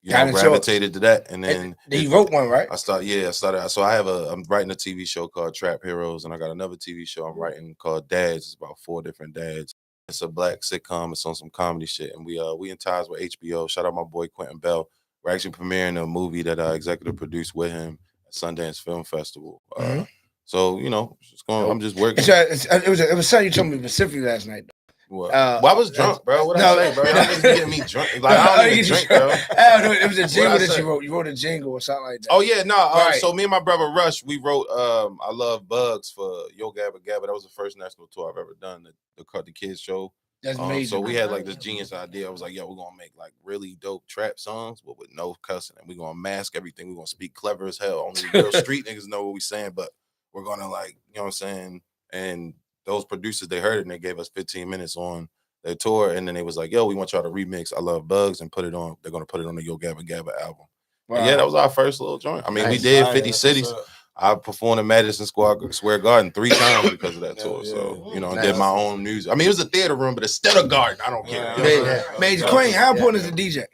Got into it.
gravitated to that. And then
He wrote one, right?
I started. So I'm writing a TV show called Trap Heroes, and I got another TV show I'm writing called Dads. It's about 4 different dads. It's a black sitcom. It's on some comedy shit, and we in ties with HBO. Shout out my boy Quentin Bell. We're actually premiering a movie that I executive produced with him at Sundance Film Festival.
Mhm.
So you know, I'm just working.
It was something you told me specifically last night.
Well,
Uh,
I was drunk, bro. What
no,
I say, bro? Y'all niggas be getting me drunk. Like I don't even drink, bro.
It was a jingle
I
that
say?
you wrote. You wrote a jingle or something like that.
Oh yeah, no.
Right.
So me and my brother Rush, we wrote "I Love Bugs" for Yo Gabba Gabba. That was the first national tour I've ever done. The kids show.
That's amazing.
So we had like this genius idea. I was like, yo, we're gonna make like really dope trap songs, but with no cussing, and we're gonna mask everything. We're gonna speak clever as hell. Only real street niggas know what we saying, but we're gonna like, you know what I'm saying? And those producers, they heard it and they gave us 15 minutes on their tour, and then they was like, yo, we want y'all to remix "I Love Bugs" and put it on. They're gonna put it on the Yo Gabba Gabba album. And yeah, that was our first little joint. I mean, we
Nice.
did
Fire,
50
that's
cities.
what's up.
I performed in Madison Square Garden 3 times because of that
Yeah,
tour.
yeah.
So, you know, and
Nice.
did my own music. I mean, it was a theater room, but it's still a garden. I don't care. You know what I'm
Major,
saying?
Major
So-
Queen, how important is the DJ?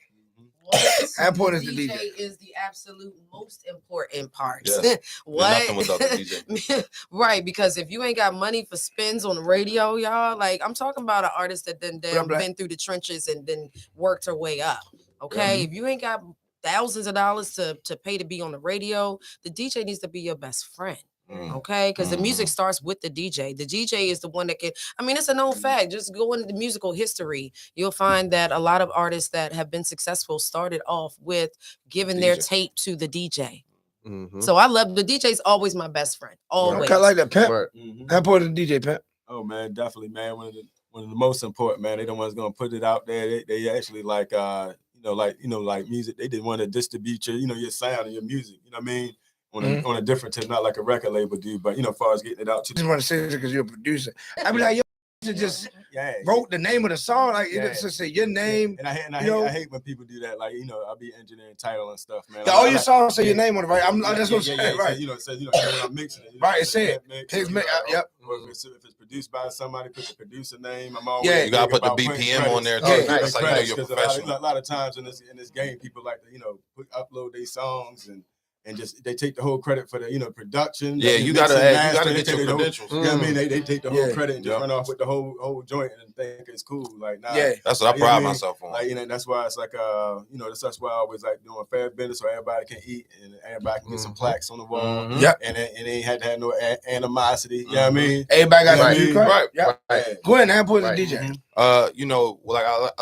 What?
How important is the DJ?
is the absolute most important part.
Yes. There's
What?
nothing without the DJ.
Right, because if you ain't got money for spins on the radio, y'all, like I'm talking about an artist that then
I'm black.
been through the trenches and then worked her way up. Okay, if you ain't got thousands of dollars to pay to be on the radio, the DJ needs to be your best friend. Okay, because the music starts with the DJ. The DJ is the one that can. I mean, it's a known fact. Just go into the musical history, you'll find that a lot of artists that have been successful started off with giving their tape to the DJ. So I love the DJ's always my best friend. Always.
I like that, Pimp. How important is DJ, Pimp?
Oh man, definitely, man. One of the most important, man. They the ones gonna put it out there. They actually like like music. They didn't want to distribute your sound and your music. You know what I mean? On a different tip, not like a record label do, but as far as getting it out to.
I just want to say this because you're a producer. I be like, yo, just wrote the name of the song, like it just say your name.
And I hate when people do that. Like I be engineering title and stuff, man.
All your songs say your name on it, right? That's what I'm saying, right?
It says when I'm mixing it.
Right, it said.
Yep. If it's produced by somebody, put the producer name. I'm always
you gotta put the BPM on there too. That's like you're professional.
A lot of times in this game, people like to upload their songs and just they take the whole credit for the production.
Yeah, you gotta get your credentials.
You know what I mean? They take the whole credit and just run off with the whole joint and think it's cool. Like
that's what I pride myself on.
Like that's why it's like that's why I always like doing fair business so everybody can eat and everybody can get some plaques on the wall.
Yep.
And they ain't had to have no animosity. You know what I mean?
Everybody got to be
right.
Yep. Go ahead and have put the DJ.
I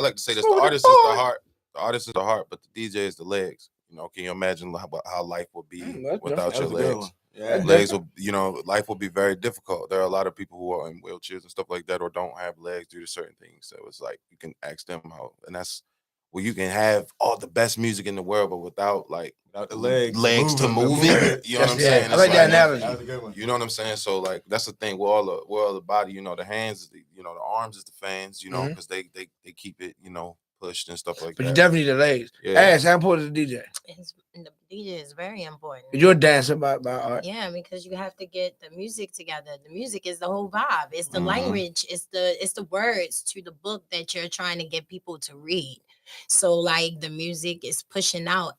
like to say this: the artist is the heart. The artist is the heart, but the DJ is the legs. Can you imagine how life would be without your legs? Legs will, life will be very difficult. There are a lot of people who are in wheelchairs and stuff like that, or don't have legs due to certain things. So it's like you can ask them how, and that's where you can have all the best music in the world, but without
the legs
to move it. You know what I'm saying?
I like that analogy.
That was a good one.
You know what I'm saying? So like that's the thing. We're all the body. The hands, the arms is the fans. Because they keep it. Pushed and stuff like
but
that.
You definitely need the legs. Ask, how important is the DJ?
The DJ is very important.
You're a dancer by art.
Yeah, because you have to get the music together. The music is the whole vibe. It's the language. It's the words to the book that you're trying to get people to read. So like the music is pushing out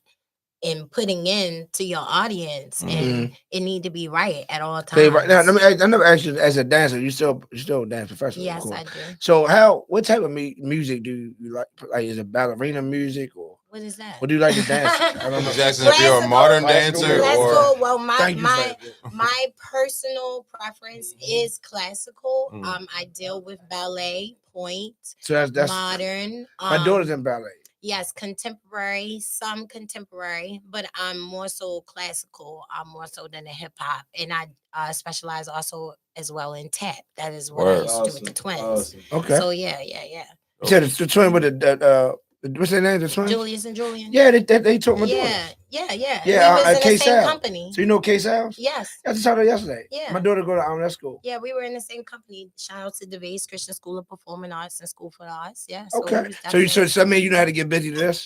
and putting in to your audience, and it need to be right at all times.
Okay, right now, I never asked you as a dancer. You still dance professionally?
Yes, I do.
So what type of music do you like? Like, is it ballerina music or
what is that?
What do you like to dance? I don't know.
Jackson, if you're a modern dancer
or well, my personal preference is classical. I deal with ballet, point,
so that's
modern.
My daughter's in ballet.
Yes, contemporary, some contemporary, but I'm more so classical. I'm more so than a hip hop, and I specialize also as well in tap. That is what I used to do with the twins.
Awesome.
Okay.
So yeah.
You said the twin with the what's their name? The twin?
Julius and Julian.
Yeah, they told my daughter.
Yeah.
Yeah,
We was in the same
K-Sal.
company.
So you know K-Sal?
Yes.
I just saw her yesterday.
Yeah.
My daughter go to that school.
Yeah, we were in the same company. Shout out to DeVase Christian School of Performing Arts and School for the Arts. Yeah.
Okay. So I mean, you know how to get busy to this?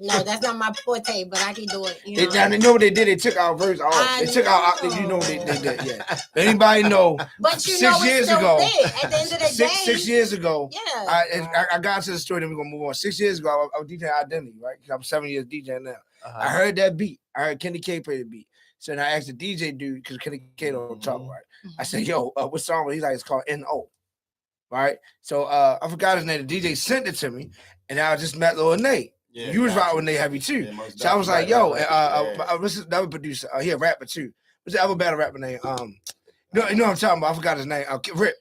No, that's not my forte, but I can do it.
They know what they did. They took our verse off. They took our. They did. Yeah. Anybody know?
But
6 years ago.
At the end of the day,
6 years ago.
Yeah.
I got to the story. Then we're gonna move on. 6 years ago, I was DJing Identity, right? I'm 7 years DJing now. I heard that beat. I heard Kenny K play the beat. So then I asked the DJ dude because Kenny K don't talk right. I said, "Yo, what song?" He's like, "It's called N.O." Right. So I forgot his name. The DJ sent it to me, and I just met Lil Nate. Yeah, you was right with Nate Heavy too. Yeah, so I was like, "Yo, what's this other producer? He a rapper too. What's the other battle rapper name? You know what I'm talking about? I forgot his name.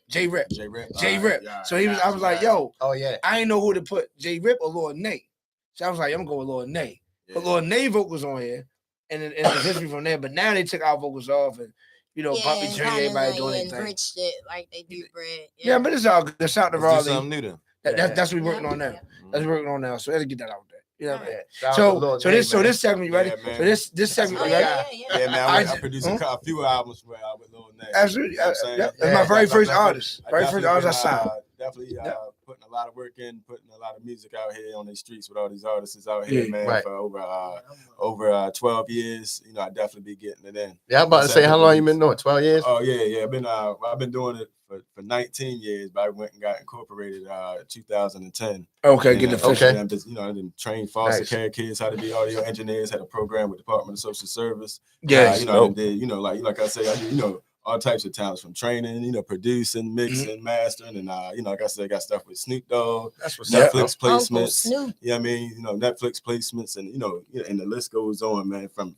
J Rip.
Yeah,
so I was like, "Yo,
oh yeah,
I ain't know who to put, J Rip or Lil Nate." So I was like, "I'm gonna go with Lil Nate." But Lil Nate vocals on here, and the history from there. But now they took our vocals off, and Bumpy Jr. Everybody doing their thing.
Enriched it like they do bread.
Yeah, but it's all good. That's out the raw.
Something new then.
That's what we're working on now. That's what we're working on now. So let's get that out there. Yeah,
man.
So this segment, you ready?
Yeah,
so this segment, you ready?
Yeah, man. I produced a few albums with Lil Nate.
Absolutely. That's my very first artist. Very first artist I signed.
Definitely putting a lot of work in, putting a lot of music out here on the streets with all these artists out here, man, for over 12 years. I definitely be getting it in.
Yeah, I'm about to say, how long you been doing? 12 years?
Oh yeah. I've been doing it for 19 years, but I went and got incorporated 2010.
Okay, get the official.
I didn't train foster care kids how to be audio engineers. Had a program with Department of Social Service.
Yeah,
I did like I say, I do all types of talents from training, producing, mixing, mastering, and like I said, I got stuff with Snoop Dogg, Netflix placements. Yeah, Netflix placements, and and the list goes on, man. From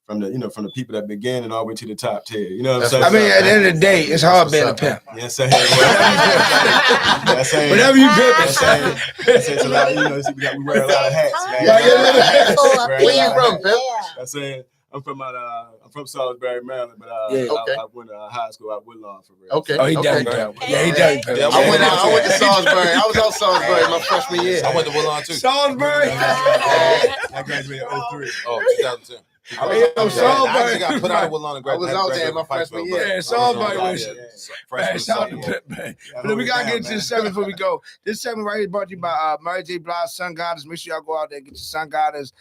from the people that begin and all the way to the top tier. You know what I'm saying?
I mean, at the end of the day, it's hard being a pimp.
Yes, sir.
Whatever you pimp,
it's a lot. You know, we wear a lot of hats, man.
Where you from, pimp?
I'm saying I'm from Salisbury, Maryland, but I went to high school at Woodlawn for real.
Okay.
Oh, he done. Yeah, he done.
I went to Salisbury. I was out Salisbury my freshman year.
I went to Woodlawn too.
Salisbury.
I graduated in 03.
Oh, 2010.
I
got put out of Woodlawn and
I was out there my freshman year.
Yeah, Salisbury was. Man, shout out to Pip, man. But we gotta get to this segment before we go. This segment right here is brought to you by Mary J. Blige, Sun Goddess. Make sure y'all go out there and get your Sun Goddess.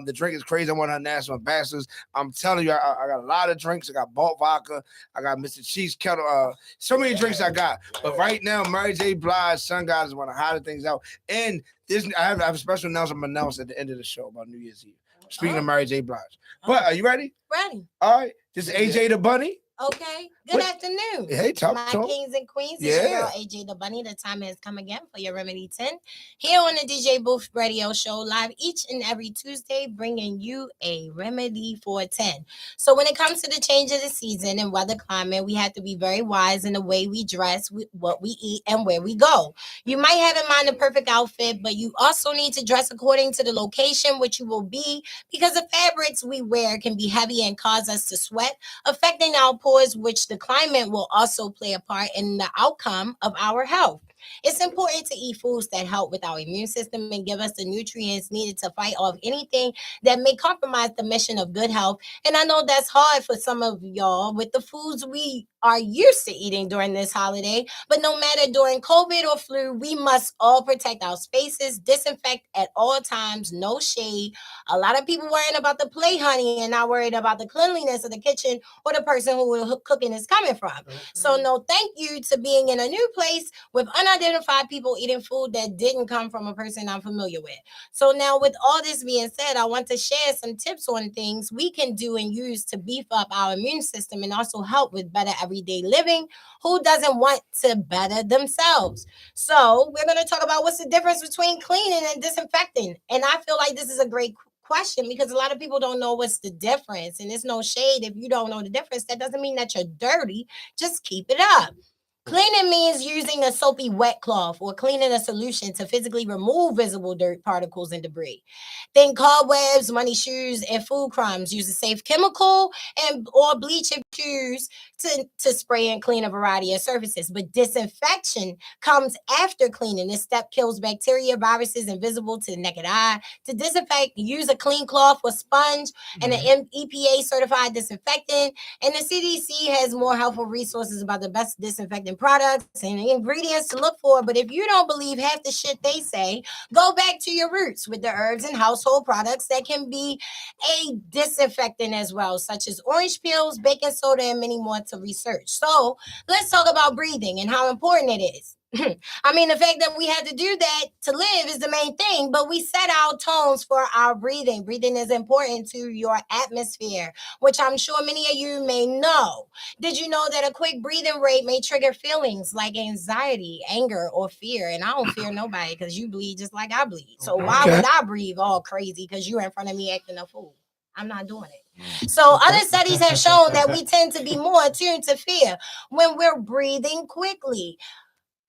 The drink is crazy. I'm one of her national ambassadors. I'm telling you, I got a lot of drinks. I got Balt Vodka. I got Mr. Cheese Kettle. So many drinks I got. But right now, Mary J. Blige, Sun Goddess is one of the hottest things out. And this, I have a special announcement I'm announced at the end of the show about New Year's Eve. Speaking of Mary J. Blige. But are you ready?
Ready.
All right. This is AJ the Bunny.
Okay. Good afternoon.
Hey, talk
my
to him.
kings and queens. It's your girl AJ the Bunny. The time has come again for your Remedy 10 here on the DJ Booth Radio Show, live each and every Tuesday, bringing you a remedy for 10. So when it comes to the change of the season and weather climate, we have to be very wise in the way we dress, what we eat, and where we go. You might have in mind the perfect outfit, but you also need to dress according to the location which you will be, because the fabrics we wear can be heavy and cause us to sweat, affecting our pores, which the climate will also play a part in the outcome of our health. It's important to eat foods that help with our immune system and give us the nutrients needed to fight off anything that may compromise the mission of good health. And I know that's hard for some of y'all with the foods we are used to eating during this holiday. But no matter during COVID or flu, we must all protect our spaces, disinfect at all times, no shade. A lot of people worrying about the plate, honey, and not worried about the cleanliness of the kitchen or the person who the cooking is coming from. So no thank you to being in a new place with unidentified people eating food that didn't come from a person I'm familiar with. So now, with all this being said, I want to share some tips on things we can do and use to beef up our immune system and also help with better everyday living. Who doesn't want to better themselves? So we're going to talk about what's the difference between cleaning and disinfecting. And I feel like this is a great question because a lot of people don't know what's the difference. And there's no shade if you don't know the difference. That doesn't mean that you're dirty. Just keep it up. Cleaning means using a soapy wet cloth or cleaning a solution to physically remove visible dirt particles and debris. Think cobwebs, muddy shoes, and food crumbs. Use a safe chemical or bleach if used to spray and clean a variety of surfaces. But disinfection comes after cleaning. This step kills bacteria, viruses, invisible to the naked eye. To disinfect, use a clean cloth or sponge and an EPA certified disinfectant. And the CDC has more helpful resources about the best disinfectant products and ingredients to look for. But if you don't believe half the shit they say, go back to your roots with the herbs and household products that can be a disinfectant as well, such as orange peels, baking soda, and many more to research. So let's talk about breathing and how important it is. I mean, the fact that we had to do that to live is the main thing, but we set our tones for our breathing. Breathing is important to your atmosphere, which I'm sure many of you may know. Did you know that a quick breathing rate may trigger feelings like anxiety, anger, or fear? And I don't fear nobody because you bleed just like I bleed. So why would I breathe all crazy because you're in front of me acting a fool? I'm not doing it. So other studies have shown that we tend to be more attuned to fear when we're breathing quickly.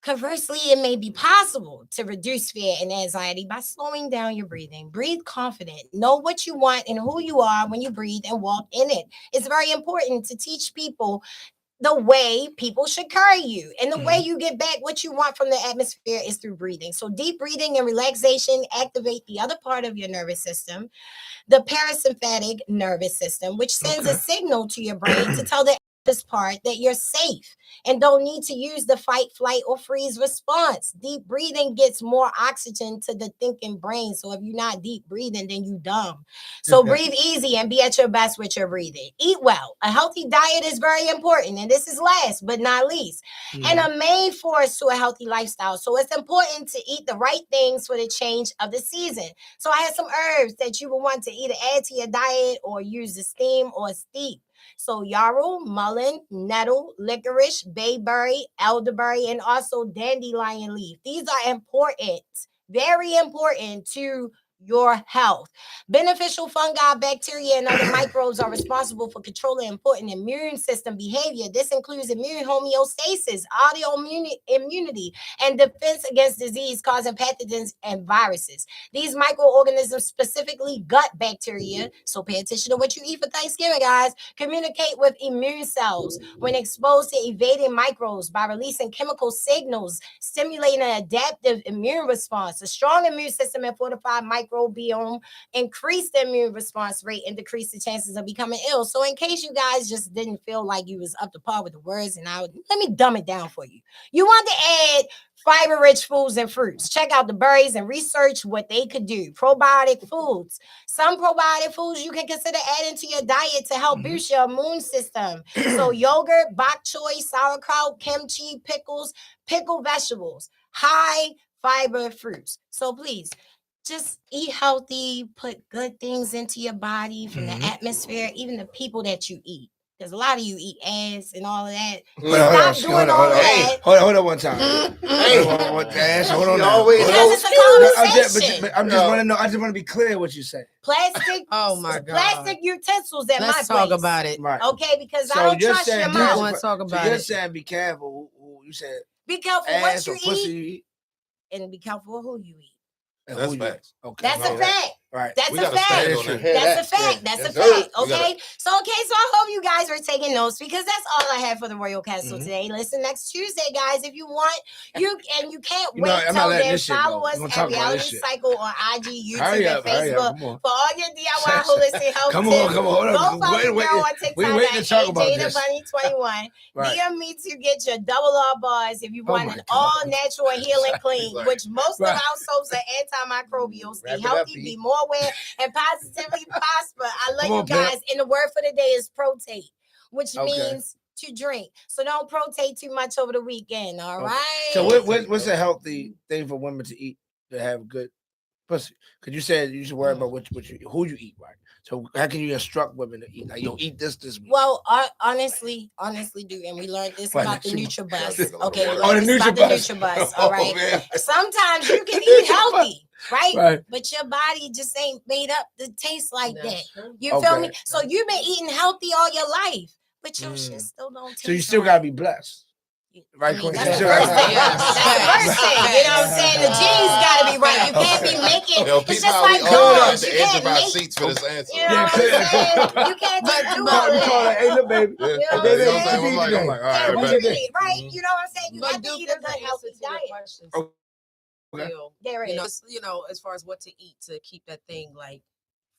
Conversely, it may be possible to reduce fear and anxiety by slowing down your breathing. Breathe confident. Know what you want and who you are when you breathe and walk in it. It's very important to teach people the way people should carry you. And the way you get back what you want from the atmosphere is through breathing. So deep breathing and relaxation activate the other part of your nervous system, the parasympathetic nervous system, which sends a signal to your brain to tell this part that you're safe and don't need to use the fight, flight, or freeze response. Deep breathing gets more oxygen to the thinking brain. So if you're not deep breathing, then you dumb. So breathe easy and be at your best with your breathing. Eat well. A healthy diet is very important. And this is last but not least. And a main force to a healthy lifestyle. So it's important to eat the right things for the change of the season. So I have some herbs that you will want to either add to your diet or use to steam or steep. So yarrow, mullein, nettle, licorice, bayberry, elderberry, and also dandelion leaf. These are important, very important to your health. Beneficial fungi, bacteria, and other microbes are responsible for controlling important immune system behavior. This includes immune homeostasis, autoimmunity, and defense against disease causing pathogens and viruses. These microorganisms, specifically gut bacteria, so pay attention to what you eat for Thanksgiving, guys, communicate with immune cells when exposed to evading microbes by releasing chemical signals, stimulating an adaptive immune response. A strong immune system and fortified microbiome increase the immune response rate and decrease the chances of becoming ill. So in case you guys just didn't feel like you was up to par with the words, and let me dumb it down for you. You want to add fiber-rich foods and fruits. Check out the berries and research what they could do. Probiotic foods. Some probiotic foods you can consider adding to your diet to help boost your immune system. So yogurt, bok choy, sauerkraut, kimchi, pickles, pickled vegetables, high fiber fruits. So please, just eat healthy, put good things into your body from the atmosphere, even the people that you eat. Because a lot of you eat ass and all of that. Stop doing all that.
Hold on one time. Hold on.
Because it's a conversation.
I'm just want to know. I just want to be clear what you say.
Plastic.
Oh my God.
Plastic utensils at
Let's
my
talk
place.
about it.
Right.
Okay, because
So
I don't
you're
trust your
saying
I
mouth.
want to talk
So
about
you're
it.
saying be careful. You said
Be careful what
ass or
you
pussy
eat,
you eat.
and be careful who you eat.
And
That's
who you eat.
facts.
Okay.
That's a fact.
Right.
That's
We
a
gotta
fact.
stand on that.
That's a fact. That's a fact. Okay. So I hope you guys are taking notes because that's all I have for the Royal Castle today. Listen, next Tuesday, guys, if you want, you can't
You know,
wait
I'm not
till
letting
then.
this shit
Follow
go.
us
We're gonna
at
talk about
Reality
this shit.
Cycle on IG, YouTube,
Hurry
and
up,
Facebook.
come on.
For all your DIY holistic health
Come
tips.
on, hold
Go
on.
follow
Wait,
girl on TikTok
we waiting to
at
talk about this.
AJDaBunny21.
Right.
DM me to get your double R bars if you
Oh
want
my
an
God.
all natural and healing clean,
Right.
which most
Right.
of our soaps are antimicrobial. Stay
Wrap it up,
healthy,
B.
be more aware, and positively prosper. I love
Come
you
on, Pep.
guys. And the word for the day is protate, which
Okay.
means to drink. So don't protate too much over the weekend. All
Okay.
right.
So what's a healthy thing for women to eat to have good pussy? Because you said you should worry about who you eat, right? So how can you instruct women to eat? Like, eat this week.
Well, honestly, do, and we learned this
Why
about
not?
the NutriBus.
Take a lot of
Okay, we
water.
learned
the
this about the
NutriBus.
NutriBus. All right.
man.
Sometimes you can eat healthy, right?
Right.
But your body just ain't made up to taste like that.
That's true.
You feel
Okay.
me? So you've been eating healthy all your life, but your shit still don't taste.
So you still
right.
gotta be blessed. Right,
I mean,
Queen?
that's
You
the
still
first
gotta
thing.
be
Yeah.
That's the first thing. You know what I'm saying? The genes gotta be right. You can't be making.
Yo,
It's
people
just
how we
like
all
dogs.
at the
You
edge
can't
of our
make.
seats for this answer.
You know what I'm saying? You can't just do all
We call
that.
it, hey, look, baby.
Yeah.
You know
You
what
know
I'm
what I'm
saying?
saying? I'm like, all
Yeah,
right,
what
bet.
you need, right? You know what I'm saying? You
But
have to
Duke,
eat a
there's
good,
an
healthy
answer to your
diet.
question.
Okay.
Still,
There it is.
you know, as far as what to eat to keep that thing like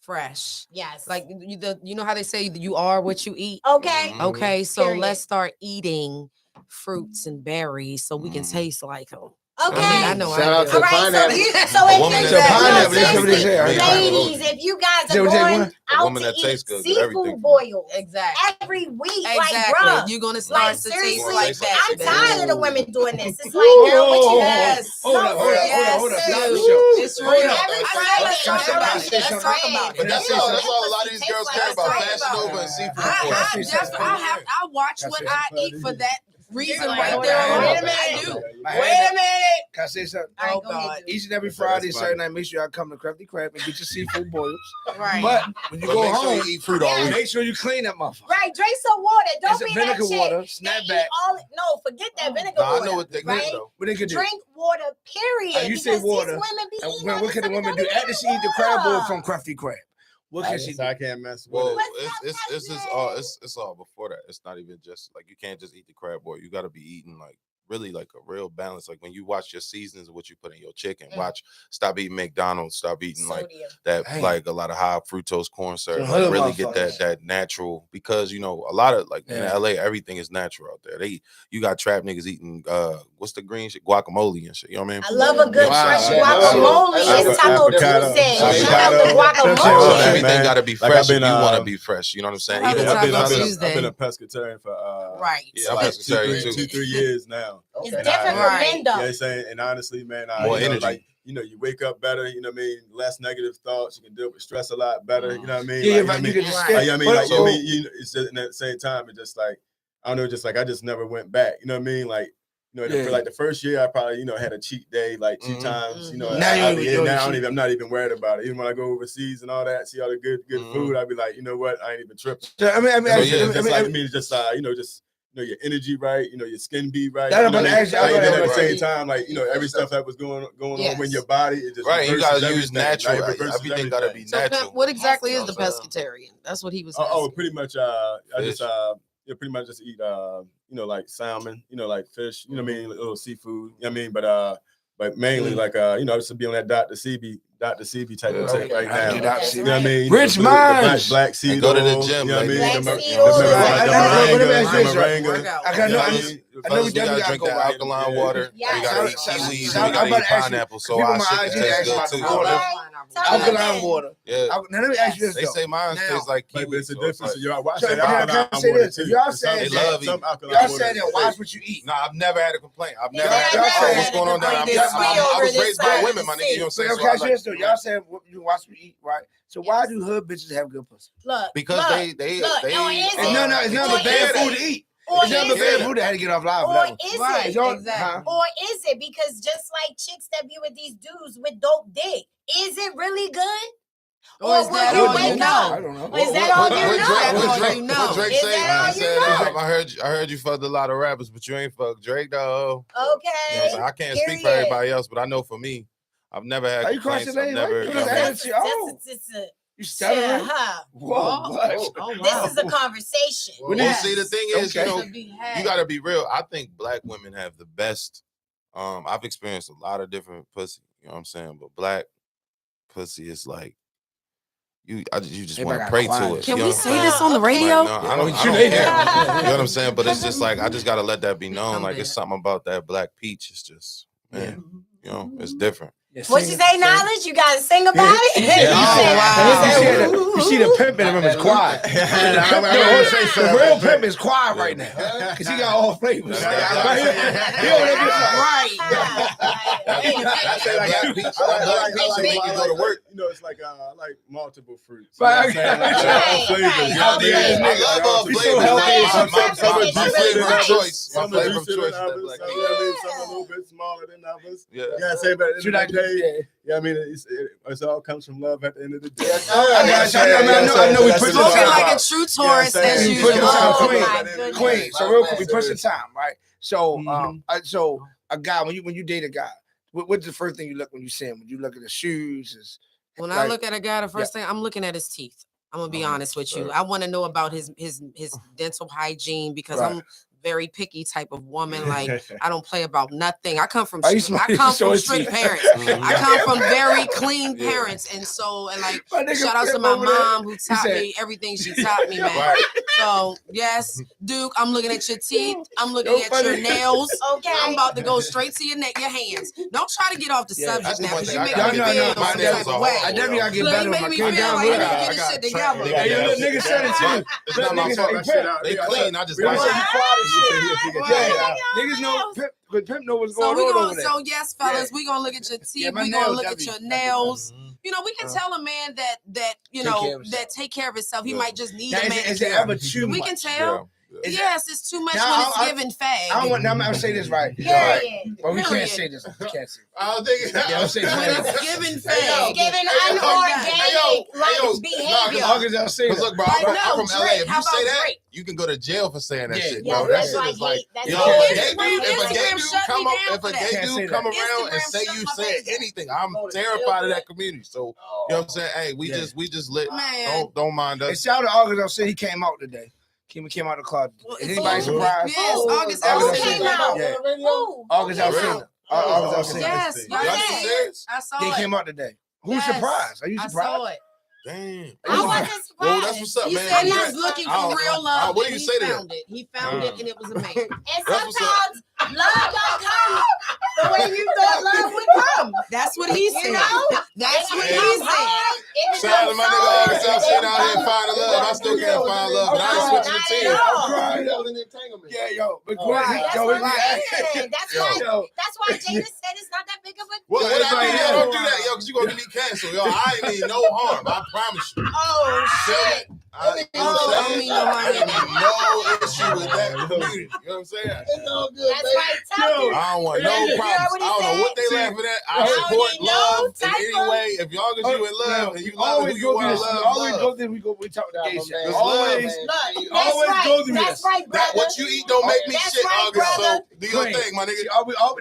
fresh.
Yes.
Like you know how they say you are what you eat.
Okay.
Mhm.
Okay, so
Period.
let's start eating fruits and berries so we can taste like them.
Okay.
I know
Shout
I
out
do.
to
All right, so
pineapple.
so
A
if
woman
you
that
pineapple,
tastes
that's what
good,
they say,
everything.
right?
ladies, if you guys
Say
are
what they
going
want?
A
out
woman
to
that
eat
tastes good, get everything
seafood
from
boils
Exactly.
every week, like
Exactly.
bruh.
You're gonna start
Like
to
seriously,
taste like that.
I'm
baby.
tired of the women doing this. It's like, girl, what you
Yes.
Hold up.
Yes,
Stop the
dude.
show.
It's
Hold
real.
up.
Every
I
Friday,
said let's talk
girl,
about it.
Let's
Let's talk about it.
But
That's
that's
all.
it.
That's all a lot of these girls care about.
Let's talk
Fashion
about
over and seafood.
I watch
That's
what
it.
I eat for that reason
Wait
right
a
there.
minute.
alone. I do.
Wait a minute.
Can I say something?
All right,
Oh
go ahead,
God.
dude.
Each and every Friday, Saturday night, make sure y'all come to Crafty Crab and get your seafood boils.
Right.
But when you
But
go
make sure
home,
you eat fruit all week.
make sure you clean that motherfucker.
Right, drink some water. Don't
It's a
be that
vinegar
chick
water,
that
snap
eat
back.
No, forget that vinegar
Nah, I
water.
know what they
right?
get though.
What they could do?
Drink water, period.
You say
because
water,
these women be
And
eating
what can the woman do? After she eat the crab boil from Crafty Crab, what can she do?
I can't mess with
Well,
it.
it's all before that. It's not even just like you can't just eat the crab boil. You got to be eating like really like a real balance. Like when you watch your seasons of what you put in your chicken, stop eating McDonald's, stop eating like
Sodium.
that,
Dang.
like a lot of high fructose corn syrup.
Some
Like
hood
really get
motherfuckers.
that natural because you know a lot of like in
Yeah.
LA everything is natural out there. You got trap niggas eating what's the green shit, guacamole and shit. You know what I mean?
I love a good
Wow.
fresh
Yeah.
guacamole. It's Taco
Avocado.
Tuesday. Shout out
Avocado.
to guacamole.
So
Yeah,
everything
man.
got to be
Like,
fresh.
I've been,
if you want to be fresh. You know what I'm saying?
Shout
Even
out
with
to
none
Taco
of the-
Tuesday.
I've been a pescatarian for
Right.
Yeah, I'm pescatarian too.
2-3 years now.
It's
And
different
Right.
for men,
You know what
though.
I'm saying? And honestly, man,
More
you know,
energy.
like, you know, you wake up better, you know what I mean? Less negative thoughts. You can deal with stress a lot better. You know what I mean?
Yeah,
Like, you know
but
what I
you
mean?
can just
Right.
skip.
Like, I mean,
But-
like,
so-
you know, it's just, and at the same time, it's just like, I don't know, just like I just never went back. You know what I mean? Like, you For like the first year, I probably, had a cheat day like 2 times.
Now
I'm not even worried about it. Even when I go overseas and all that, see all the good food, I'd be like, you know what? I ain't even tripping.
So,
Your energy right, your skin be right.
At
the same time, every stuff that was going on in your body, it just
right. You gotta use
natural.
Everything gotta be natural.
So what exactly is the pescatarian? That's what he was.
Pretty much. I just pretty much just eat like salmon, like fish, what I mean, little seafood, what I mean, but mainly like I used to be on that Dr. Sebi type of tip right now. You know what I mean?
Rich minds.
Black seed
go to
oil,
the gym.
You know what I mean?
Black seed oil.
I know we
gotta drink that alkaline water.
Yes.
We gotta eat kiwis. We
I'm
gotta
about
eat
to ask you,
pineapple. So
people
our
my
shit
eyes
tastes
ask
good
about
too.
the water. Alkaline water.
Yeah.
Now let me ask you this
They
though.
say mine tastes like
But
kiwi.
it's a
So
difference.
like,
Watch
So,
that
can I
alkaline
say
water
this?
too.
Y'all saying
that-
y'all saying that watch what you eat.
Nah, I've never had a complaint. I've never
Yeah,
had.
I never
What's
had
going
a
on there?
complaint.
I was raised by
This
women, my nigga. You know what I'm
So
saying?
okay, so listen, y'all saying you watch what you eat, right? So why do hood bitches have good pussy?
Look,
Because
look,
they
look, no,
It's never bad food to eat.
Or
It's never
is
bad
it?
food that had to get off live.
Or is
Right.
it?
Exactly.
Or is it? Because just like chicks that be with these dudes with dope dick, is it really good?
Or is that all you know?
I don't know.
Is that all you know?
What Drake
Is
say?
that all
He
you
said,
know?
I heard you fucked a lot of rappers, but you ain't fucked Drake though.
Okay.
I can't speak for everybody else, but I know for me, I've never had complaints. I've never.
You stuttering? Whoa, what?
Oh, wow.
This is a conversation.
Well, see, the thing is,
Okay.
you got to be real. I think black women have the best. I've experienced a lot of different pussy. You know what I'm saying? But black pussy is like you just want to pray to it.
Can
you know
we
what I'm
say
saying?
this on the radio?
Like, no, I don't care. You know what I'm saying? But it's just like I just gotta let that be known. Like it's something about that black peach. It's just man, it's different.
What you say, Knowledge? You gotta sing about it?
You see the pimp in the room is quiet. The real pimp is quiet right now because he got all flavors.
Black peach make you go to work.
It's like multiple fruits.
Right.
All flavors.
I love all flavors. My flavor of choice. My
Some
flavor
are
of
juicier
choice.
than others. Some are a little bit smaller than others.
Yeah.
Yeah, say, but at the end of the day, I mean, it all comes from love at the end of the day.
I know we put
Spoken like a true Taurus as
We put
usual.
time, Queen. So real quick, we push the time, right? So, so a guy when you date a guy, what's the first thing you look when you see him? When you look at the shoes?
When I look at a guy, the first thing I'm looking at his teeth. I'm gonna be honest with you. I want to know about his dental hygiene because I'm very picky type of woman. Like I don't play about nothing. I come from strict parents. I come from very clean parents, and shout out to my mom who taught me everything she taught me, man. So yes, Duke, I'm looking at your teeth. I'm looking at your nails.
Okay.
I'm about to go straight to your neck, your hands. Don't try to get off the subject now because you make me
No,
feel some type of way.
I definitely gotta get
Look,
better
you
with
make
my
me
kid
feel
down.
like you need to get this shit together.
Nigga said it too.
It's not my fault. They clean. I just like
Niggas know Pimp know what's
So
going on over there.
So yes, fellas, we gonna look at your teeth. We gonna look at your nails. You know, we can tell a man that take care of himself. He might just need a man.
Is it ever too much?
We can tell. Yes, it's too much when it's giving fag.
I'm gonna say this right.
Yeah.
But we can't say this. We can't say.
I don't think
I'm saying
When it's giving fag.
Giving unorganic behavior.
Because look, bro, I'm from LA. If you say that, you can go to jail for saying that shit, bro. That shit is like, if a gay dude come around and say you said anything, I'm terrified of that community. So you know what I'm saying? Hey, we just lit. Don't mind us.
And shout out to August Alsina. He came out today. He came out of the closet. Is anybody surprised?
Yes, August
Alsina. August Alsina. August Alsina.
Yes, I saw it.
He came out today. Who's surprised? Are you surprised?
I saw it.
Damn.
I wasn't surprised.
Well, that's what's up,
He
man.
said he was looking for real love.
What do you say to
found it. He found it, and it was a man.
And sometimes love don't come the way you thought love would come.
That's what he said.
You know?
That's what he
Yeah.
said.
Shout out to my nigga August Alsina out here finding love. I still can't find love, but I ain't switching the team.
Yeah, yo. But
that's why Jada said it's not that big of a
What I do? Don't do that, yo, because you're going to get me canceled, yo. I ain't mean no harm. I promise you.
Oh, shit.
don't mean no harm.
No issue with that community. You know what I'm saying?
That's right. Tell
I don't want no problems. I don't know what they laughing at. I support love in any way. If y'all as you in love and you love who you want to love,
always go there. We talk to gay shit.
Always
go through
That's right, brother.
that what you eat don't make me
That's
shit,
right,
August. So
brother.
do your thing, my nigga.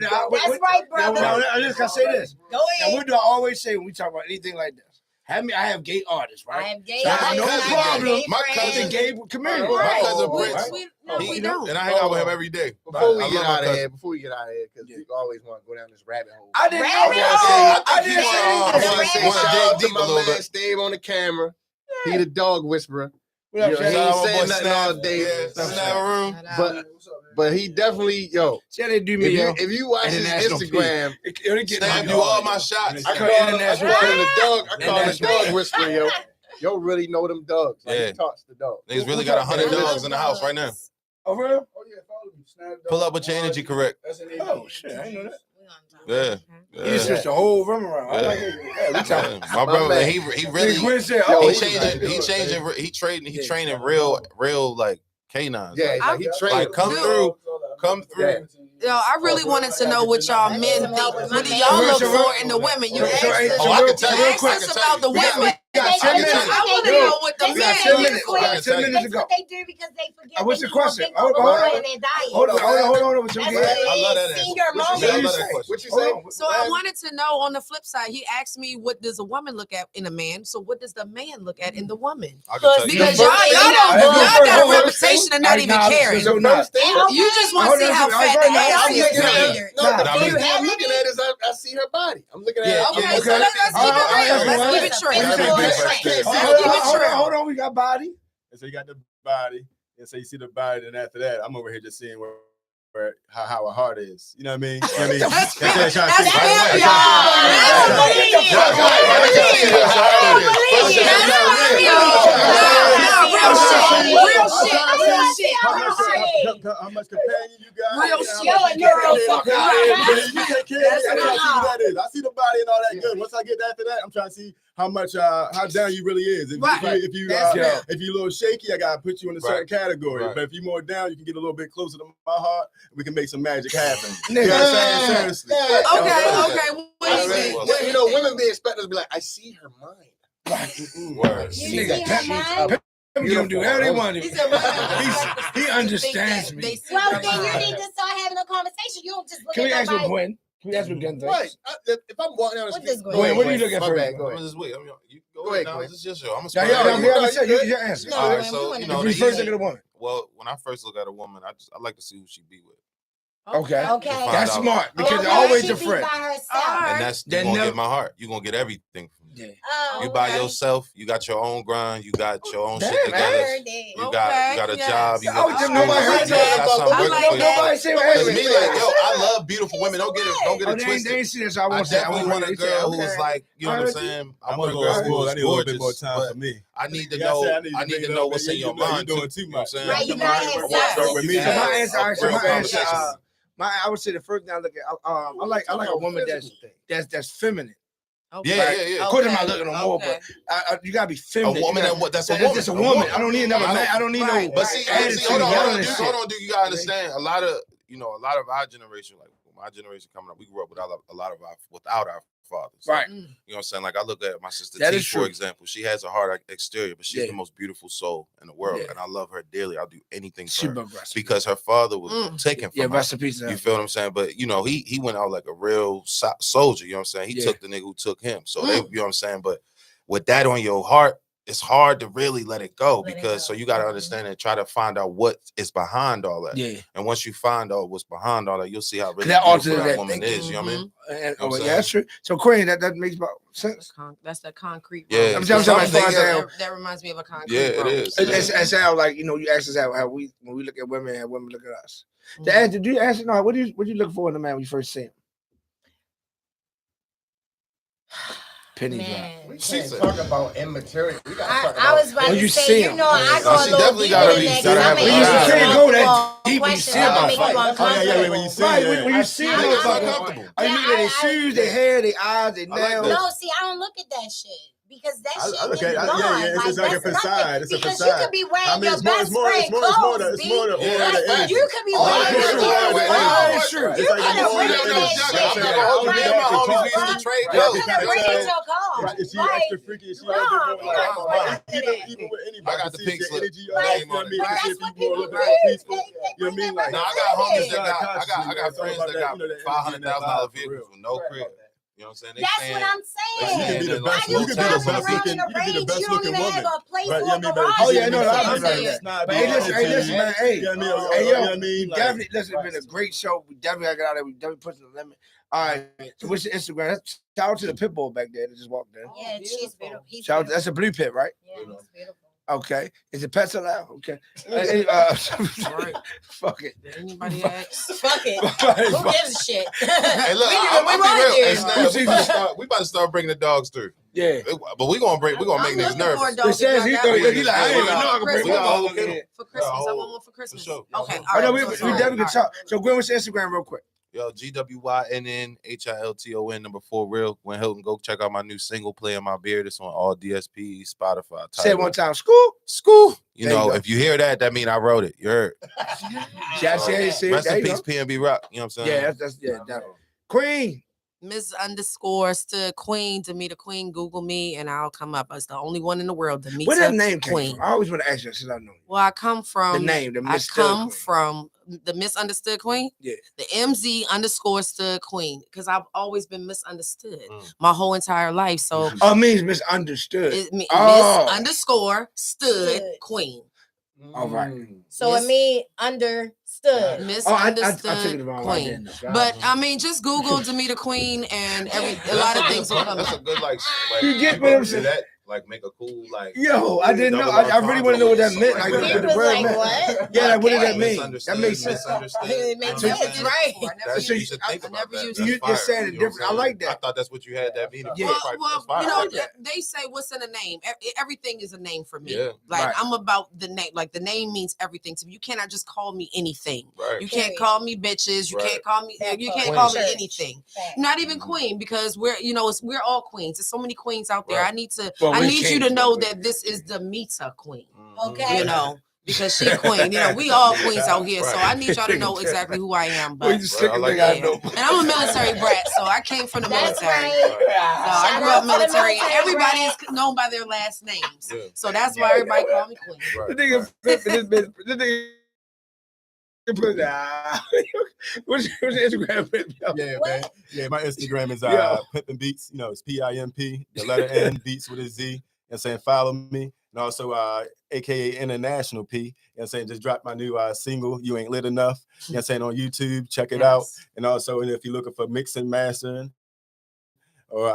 That's right, brother.
I just gotta say this.
Go
And
ahead.
what do I always say when we talk about anything like this? I have gay artists,
I
right?
have gay
So I have
artists,
no
I have
problem.
gay
My
friends.
The gay community.
My
Right.
cousin
Right.
Prince.
We don't.
And I hang out with him every day.
Before we
I
get
love my
out of
cousin.
here, because you always want to go down this rabbit hole.
I didn't
Rabbit
know.
hole.
I didn't say
I
I
anything.
want to say
wanna
shout
dig
out to
deep a
my
little
man
bit.
Steve on the camera. He the dog whisperer.
What up,
Yo,
Shay?
he ain't
Shout out my
saying
boy
nothing
Snap.
all day.
Yeah, Snap room.
But he definitely,
Say they do me,
if you watch his
International
Instagram,
Snap do all my shots.
I call him the dog. I call him the dog whisperer, yo. Yo really know them dogs. Like
Yeah.
he talks to dogs.
Niggas really got 100 dogs in the house right now.
Oh, real?
Oh yeah, follow me. Snap
Pull up with your energy correct.
That's an
Oh, shit. I didn't know that.
Yeah.
You
Yeah.
switched the whole room around. I like it. Yeah, we talking.
My brother,
man.
he
Big
really
Gwen said,
Yo,
he
he
changing, he training real like canines.
Yeah,
Like,
like he trained.
like come through.
Yo, I really wanted to know what y'all men think. What do y'all look for in the women? You asked
Oh, I can tell you.
asked us about the women.
got 10 minutes.
I want to know what the
We got
men
10
look
minutes.
for.
We got 10 minutes to
That's
go.
what they do because they forget.
What's
they
the
do one
question?
thing
Hold
over
on.
in their diet.
Hold on. What you
That's
get?
what it
I love
is.
that
Senior
answer.
moment.
I love that question.
What you say?
So I wanted to know on the flip side, he asked me, what does a woman look at in a man? So what does the man look at in the woman?
I can tell you.
Because
The
y'all
first thing-
got a
Hold on.
reputation of not even caring.
So not.
You just want to see how fat the ass is. period.
No,
Nah,
the
nah,
first
but-
thing I'm looking at is I see her body. I'm looking at
Yeah,
her.
Okay,
yeah,
so let's keep it real. Let's keep it
Yeah,
true.
Hold on. We got body.
And so you got the body, and so you see the body, and after that, I'm over here just seeing where how a heart is. You know what I mean? You know what I mean?
That's
That's what I'm trying to
That's
see.
fair,
How much companion you got?
Real
and how
shit.
much you
Real
take
fuck
care
out
of
of
it. You take care of it. I see what that is. I see the body and all that good. Once I get after that, I'm trying to see how much how down you really is.
Right.
If you
That's
if you a little shaky, I gotta put you in a certain category.
Right.
But if you more down, you can get a little bit closer to my heart. We can make some magic happen.
Nigga.
You know what I'm saying? Seriously.
Okay. What do you think?
Well, you know, women be expected to be like, I see her mind.
Word.
You see
Nigga,
her mind?
You don't do whatever they want to.
He said,
He understands me.
Well, then you need to start having a conversation. You don't just look
Can we
at
ask what
nobody.
Gwen? Can we ask what Gwen thinks?
Right. If I'm walking down the
What
street,
does Gwen
Gwen, what do you look at
My
first?
bad, go
I'm
ahead.
just wait. You
Go
go
ahead,
ahead now.
Gwen.
This is your show. I'm
Yeah,
gonna
yeah,
start.
you your answer.
No,
All right,
Gwen,
so,
we wanna
you
know
know,
When you
the
first
easy-
look at a woman.
Well, when I first look at a woman, I like to see who she be with,
Okay.
Okay.
That's
out.
smart because
Okay,
always
she
a
be
friend.
by herself.
Alright.
and that's you
Then
gonna
no-
get my heart. You gonna get everything from me.
Yeah.
Oh,
You by
okay.
yourself. You got your own grind. You got your own shit
Damn,
I
together.
heard that.
You got a
yes.
job. You
I
got
was
the
just nobody
skills.
heard
You
that.
got something
I
working
like
for you.
that.
Nobody say
Cause
wait,
me,
wait,
like,
wait.
yo, I love beautiful women. Don't get
Oh,
it
they ain't
twisted.
seen this. I
I
want
definitely want a girl who's
okay.
like, you know what I'm
Alright.
saying? I
I'm
want a
gonna go
girl
school.
who's
I need a little bit more
gorgeous,
time
but
for me.
I need to
Yeah,
know.
I
I need
bring
to
it
know
up,
what's
man.
in your
You
mind.
doing
too.
too
You know what I'm
much.
saying?
Right, you gotta have
Yes.
substance.
with me.
So my
Yes.
answer,
Real conversations.
I would say the first thing I look at, I like a woman that's feminine.
Yeah.
Of course, I'm not looking no more, but you gotta be
A
feminine.
woman
You
that
gotta-
that's a
That's
woman.
just a woman. I don't need another man. I don't need
Right.
no.
But see,
attitude,
hold
yelling and shit.
on, dude. You gotta understand. A lot of our generation, like my generation coming up, we grew up without our fathers.
Right.
You know what I'm saying? Like I look at my sister
That
T,
is
for
true.
example. She has a hard exterior, but she's
Yeah.
the most beautiful soul in the world,
Yeah.
and I love her dearly. I'll do anything for
Super
her
aggressive.
because her father was taken from
Yeah,
her.
rest in peace.
You feel what I'm saying? But you know, he went out like a real soldier. You know what I'm saying? He
Yeah.
took the nigga who took him. So they, you know what I'm saying? But with that on your heart, it's hard to really let it go
Let it
because
go.
so you got to understand and try to find out what is behind all that.
Yeah.
And once you find out what's behind all that, you'll see how really
That
beautiful
alters
that
that
woman
thinking.
is. You know what I mean?
And,
You know
oh,
what I'm
yeah, that's true. So, Queen, that makes about sense.
That's the concrete.
Yeah,
road.
I'm just
Some
like,
things-
that reminds me of a concrete.
Yeah, it
road.
is.
It's how like you asked us how we when we look at women, how women look at us. The
Mhm.
answer, do you answer? No, what do you look for in a man when you first see him? Penny drop.
Man.
We can't talk about immaturity. We gotta talk
I
about
was about
When
to
you
say,
see
you
him.
know, I go
No,
a
she
little
definitely
deeper
gotta
than
be-
that.
gotta have
I'm
a
gonna
eye.
ask
You can't
you
go that
multiple
deep when you
questions
see him.
to make you
Oh, yeah,
uncomfortable.
when you see
Right,
it.
when you see
Niggas
them,
uncomfortable.
are you looking at their shoes, their hair, their eyes, their
I like
nails?
that.
No, see, I don't look at that shit. Because that
I
shit
look
is
at
gone.
it's like a
that's
facade.
nothing.
It's a
Because
facade.
you could be wearing
I mean,
your
it's more
best friend clothes,
it's more the
B.
aura, the energy.
You could be
Oh,
wearing
it's
your
true,
best
the energy.
friend.
It's
You
like
could have
the
wearing
energy.
that
Yeah,
shit.
I'm not gonna hold you. Me and my homies
be in the trade
You
club.
could have rented your car.
Right, is she
Like,
extra freaky? Is she
no,
extra
we not going after that.
even with anybody?
I got the
see
pink
your
slip.
energy.
Like,
You know what I mean?
but
You see
that's
if
what
people a
people
little bit more
do.
peaceful.
They
You know what I mean?
bring
Like,
No, I
that
got homies
back
that
in.
got I got friends that got $500,000 vehicles with no crib. You know what I'm saying? They
That's
staying,
what I'm
they
saying.
You could be the
staying in
best.
Why
You
you
could be the
driving
best
around
looking.
in a
You could be the
range?
best
You don't
looking
even have
woman.
a place
Right?
for
You
a
know what I mean?
garage.
Oh, yeah, no,
to
no,
put
I'm
your
like
shit.
that.
Snobby
But hey, listen,
attitude.
man, hey.
You know what I mean?
Hey,
You
yo,
know what I mean?
we
Like,
definitely, listen, it's been a great show. We definitely got out there. We definitely pushed the limit. All right. So what's your Instagram? Shout out to the pit bull back there that just walked in.
Yeah, she's beautiful. He's
Shout out,
beautiful.
that's a blue pit, right?
Yeah, he's beautiful.
Okay. Is it pets allowed? Okay. Fuck it.
Did anybody ask?
Fuck it. Who gives a shit?
Hey, look,
We
I'm
want
be real.
to
Hey,
do.
Snap, we about to start bringing the dogs through.
Yeah.
But we gonna make
I'm
niggas
looking for a
nervous.
dog
It says
if
he
y'all
thought
got
he
one.
like, I didn't even
We
know I
got-
could bring
we
my
got
dog
whole
in
kennel.
here.
For Christmas, I
whole-
want one for Christmas.
sure.
Okay, all
Oh, no,
right.
we
sorry.
definitely
All
can
right.
talk. So Gwen, what's your Instagram real quick?
Yo, GWYNNHILTON 4 real. Gwen Hilton, go check out my new single, Play in My Beard. It's on all DSPs, Spotify.
Say it
Tidal.
one time. School.
School. You
There you
know,
go.
if you hear that, that mean I wrote it. You heard.
See, I said it. See,
Rest
there
in
you
peace,
go.
PNB Rock. You know what I'm saying?
Yeah, that's that. Queen.
Miss _ stood Queen, Demeter Queen. Google me and I'll come up. It's the only one in the world, Demeter
Where that name came
Queen.
from? I always want to ask you since I know you.
Well, I come from
The name, the
I
Miss
come
Queen.
from the Misunderstood Queen.
Yeah.
The MZ _ stood Queen. Because I've always been misunderstood
Mm.
my whole entire life. So
Oh, it means misunderstood.
it
Oh.
Miss _ stood Queen.
All right.
So it mean understood.
I
Misunderstood
took it the wrong way. I
Queen.
didn't.
But I mean, just Google Demeter Queen and a lot of things will come
That's a
up.
good
You get what I'm
say
saying?
that, like make a cool
Yo, I didn't know. I really want to know what that meant. Like,
He
what the
was
word
like,
meant.
what?
Yeah, like, what did that
Okay.
mean? That makes sense.
It makes
You know what I'm
sense,
saying?
right?
That's,
So
you should think
I
about
never
that.
used
That's
it. You're
fire.
saying it
You know what I'm
different. I like that.
I thought that's what you had that meaning.
Yeah.
Well,
That's fire.
you
I
know,
like that.
they say what's in a name. Everything is a name for me.
Yeah.
Like
Right.
I'm about the name. Like the name means everything to me. You cannot just call me anything.
Right.
You can't
Period.
call me bitches. You
Right.
can't call me.
That
You
part.
can't call me
Church.
anything.
Fact.
Not even queen because we're we're all queens. There's so many queens out there.
Right.
I need to.
Well,
I
we're
need you to
kings,
know
though.
that this is Demeter Queen.
Okay.
You know. Because she queen, we all queens out here. So
Right.
I need y'all to know exactly who I am.
Well,
But
you sick
I
of
like
nigga,
that.
I know.
and I'm a military brat, so I came from the
That's
military.
right.
So I
Shout
grew
out
up
to the
military, and
military
everybody
brat.
is known by their last names.
Yeah.
So that's why everybody call me Queen.
The
Right.
nigga,
Right.
this nigga. What's your Instagram?
Yeah,
What?
man. Yeah, my Instagram is
Yo.
Pimpin' Beats. You know, it's PIMP, the letter N, Beats with a Z. You know what I'm saying? Follow me. And also aka International P. You know what I'm saying? Just dropped my new single, You Ain't Lit Enough. You know what I'm saying? On YouTube. Check it out. And also, if you're looking for mixing, mastering, or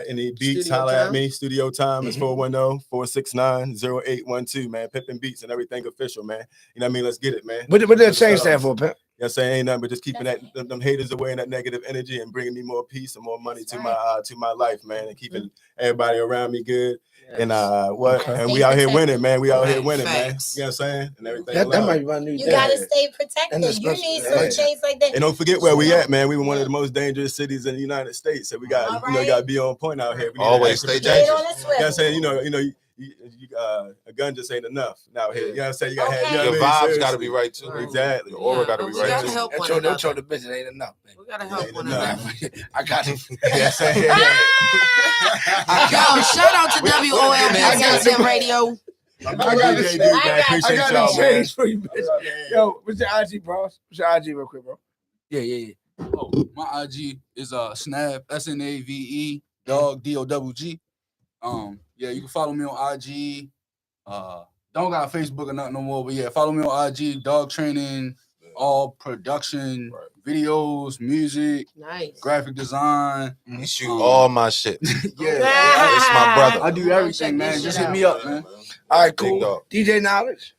any beats,
Studio
holla at
time?
me. Studio time is
Mhm.
410-469-0812, man. Pimpin' Beats and everything official, man. You know what I mean? Let's get it, man.
What did that
Let's
change
go.
stand for, Pimp?
You know what I'm saying? Ain't nothing but just keeping them haters away and that negative energy and bringing me more peace and more money
That's
to my life, man, and keeping everybody around me good. And
Okay.
and we
Stay
out here
protected.
winning, man. We out here
Right,
winning, man.
facts.
You know what I'm saying? And everything.
That
love.
might be my new
You
thing.
gotta stay
And the
protected. You
special-
need
yeah.
some chains like that.
And don't forget where we at, man. We were one
Yeah.
of the most dangerous cities in the United States. So we got,
All
you know,
right.
got to be on point out here. We need
Always
extra
stay
protection.
Get on
dangerous.
the
You know what I'm
swivel.
saying? A gun just ain't enough out here. You know what I'm saying? You got to have
Okay.
you know
Your
what I mean?
vibes got to be
Seriously.
right too.
Right.
Exactly.
The aura got to be
We
right
gotta
too.
help one
Don't
another.
show the bitch. It ain't enough. Man.
We gotta help
Ain't
one
enough.
another.
I got it.
Yeah, saying.
Yo, shout out to WOLB Radio.
I'm
I got
DJ
the-
dude, man.
I
Appreciate
got
y'all,
the
man.
change for you, bitch. Yo, what's your IG, bro? What's your IG real quick, bro? Yeah.
Oh, my IG is Snave SNAVE Dog DOWG. Yeah, you can follow me on IG. Don't got Facebook or nothing no more, but yeah, follow me on IG. Dog training, all production,
Right.
videos, music,
Nice.
graphic design.
He shoot all my shit.
Yeah,
It's my brother.
I do
Check
everything, man.
this
Just
shit
hit me
out.
up, man.
All right,
Big
cool.
dog.
DJ Knowledge.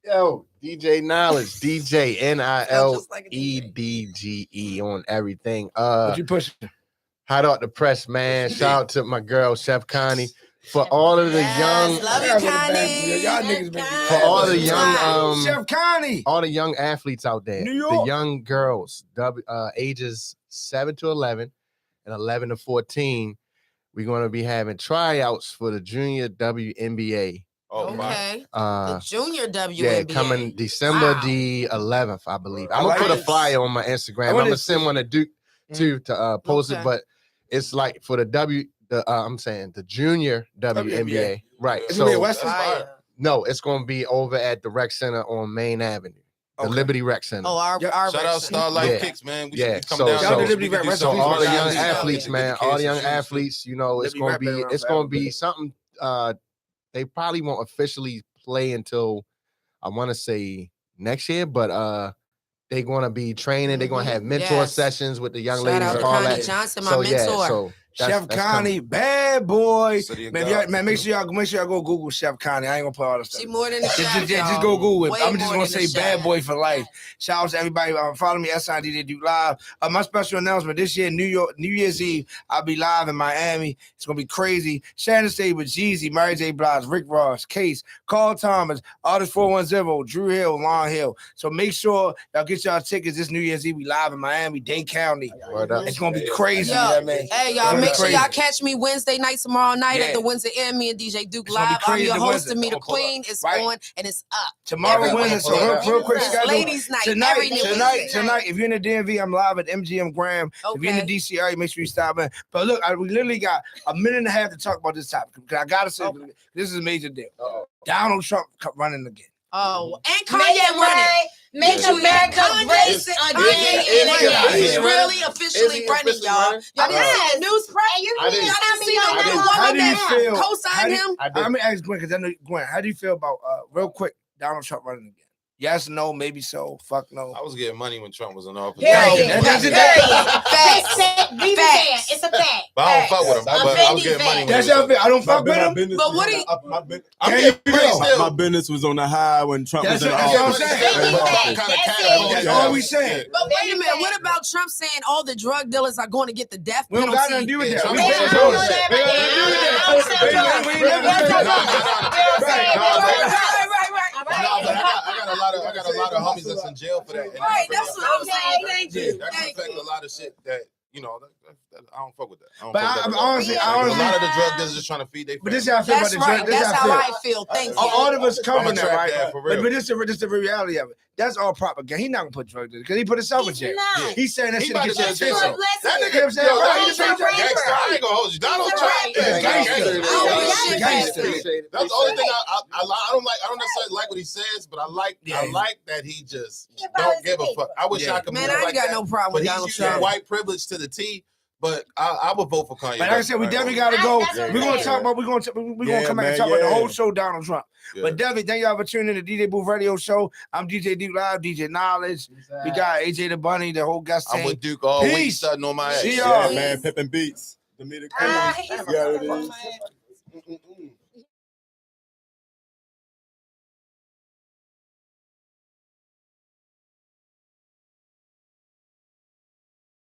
Yo, DJ Knowledge, DJ
Sound just like a DJ.
NILEDGE on everything.
What you pushing?
Hot out the press, man. Shout out to my girl Chef Connie for all of the
Yes,
young,
love
I
you,
gotta go to bed.
Connie.
Y'all niggas been
for all the young,
Chef Connie.
all the young athletes out there,
New
the
York.
young girls, ages 7 to 11 and 11 to 14. we're going to be having tryouts for the Junior WNBA.
Oh,
Okay.
Uh,
The Junior WNBA.
yeah, coming December the 11th, I believe. I'm gonna put a flyer on my Instagram. I'm gonna send one to Duke too to post it, but it's like for the I'm saying the Junior WNBA, right?
It's
So
gonna be Western.
no, it's gonna be over at the Rec Center on Main Avenue, the Liberty Rec Center.
Oh, our
Shout
Rec
out
Center.
Starlight Kicks, man. We should come down.
Shout out to Liberty Rec.
So all the young
Liberty
athletes, man, all the young athletes, you know, it's
Liberty
gonna
Rec
be something. They probably won't officially play until I want to say next year, but they're gonna be training. They're gonna have mentor sessions with the young ladies and all
Connie
that.
Johnson, my mentor.
So
Chef Connie, bad boy.
Man,
make sure y'all go Google Chef Connie. I ain't gonna put all the stuff.
She more than a chef,
just go Google it.
Way
I'm just
more
gonna
than a
say bad
chef.
boy for life. Shout out to everybody. Follow me DJ Duke Live. My special announcement this year, New Year's Eve, I'll be live in Miami. It's gonna be crazy. Shannon State with Jeezy, Mary J. Blige, Rick Ross, Case, Carl Thomas, Artist 410, Drew Hill, Lon Hill. So make sure y'all get y'all tickets this New Year's Eve. We live in Miami, Dade County. It's gonna be crazy.
Hey, y'all, make sure y'all catch me Wednesday night, tomorrow night at the Windsor Inn. Me and DJ Duke
It's gonna be
Live. I'm
crazy
your
at the
host,
Windsor.
Amita Queen. It's on and it's up.
Tomorrow
Every
Wednesday. So real quick,
It's
schedule.
ladies' night. Every New Wednesday.
Tonight. If you're in the DMV, I'm live at MGM Graham. If you're in the DC area, make sure you stop in. But look, we literally got a minute and a half to talk about this topic because I gotta say this is a major deal. Donald Trump running again.
Oh, and Kanye running.
Make America great again.
He's really officially running, y'all. Y'all didn't see the news press. Y'all didn't see the woman that co-signed him.
Let me ask Gwen because I know Gwen. How do you feel about real quick Donald Trump running again? Yes, no, maybe so. Fuck no.
I was getting money when Trump was in office.
Facts.
It's a fact. But I don't fuck with him. But I was getting money.
That's how I feel. I don't fuck with him.
But what do you?
I'm getting money still.
My business was on the high when Trump was in
That's what I'm
office.
saying. That's all we saying.
But wait a minute. What about Trump saying all the drug dealers are going to get the death
We don't
penalty?
got nothing to do with that.
Trump
We
said
can't
so.
do
I got a lot of homies that's in jail for that.
Right, that's what I'm saying. Thank you.
That can affect a lot of shit that, you know, I don't fuck with that. I don't
But
fuck with that.
honestly,
a lot of the drug dealers just trying to feed their
but this is how I feel about
That's
the
right.
drug. This
That's
is
how
how
I feel. Thank you.
all of us
I'm
covering
a
that,
trap
right?
dad for real.
But this is the reality of it. That's all propaganda. He's not gonna put drug dealers because he put himself in jail. He's saying that
He
shit to
about
get
to
you
go to jail.
attention.
That
You know
nigga,
what I'm saying? Right,
Donald
he's a
Trump,
gangster.
gangster. I ain't gonna hold you. Donald Trump is
Gangster.
gangster. That's the only thing I don't like. I don't necessarily like what he says, but I like that he just don't give a fuck. I wish I could
Man,
move
I ain't
like
got
that.
no problem
But
with
he's
Donald
using
Trump.
white privilege to the T. But I would vote for Kanye.
But like I said, we definitely gotta go. We're gonna talk about. We're gonna come back and talk about the whole show, Donald Trump. But definitely, thank y'all for tuning in to DJ Booth Radio Show. I'm DJ Duke Live, DJ Knowledge. We got AJ the Bunny, the whole guest team.
I'm with Duke all week,
Peace.
starting on my ass.
See y'all.
Yeah, man, Pippin Beats. The meter. Yeah, it is.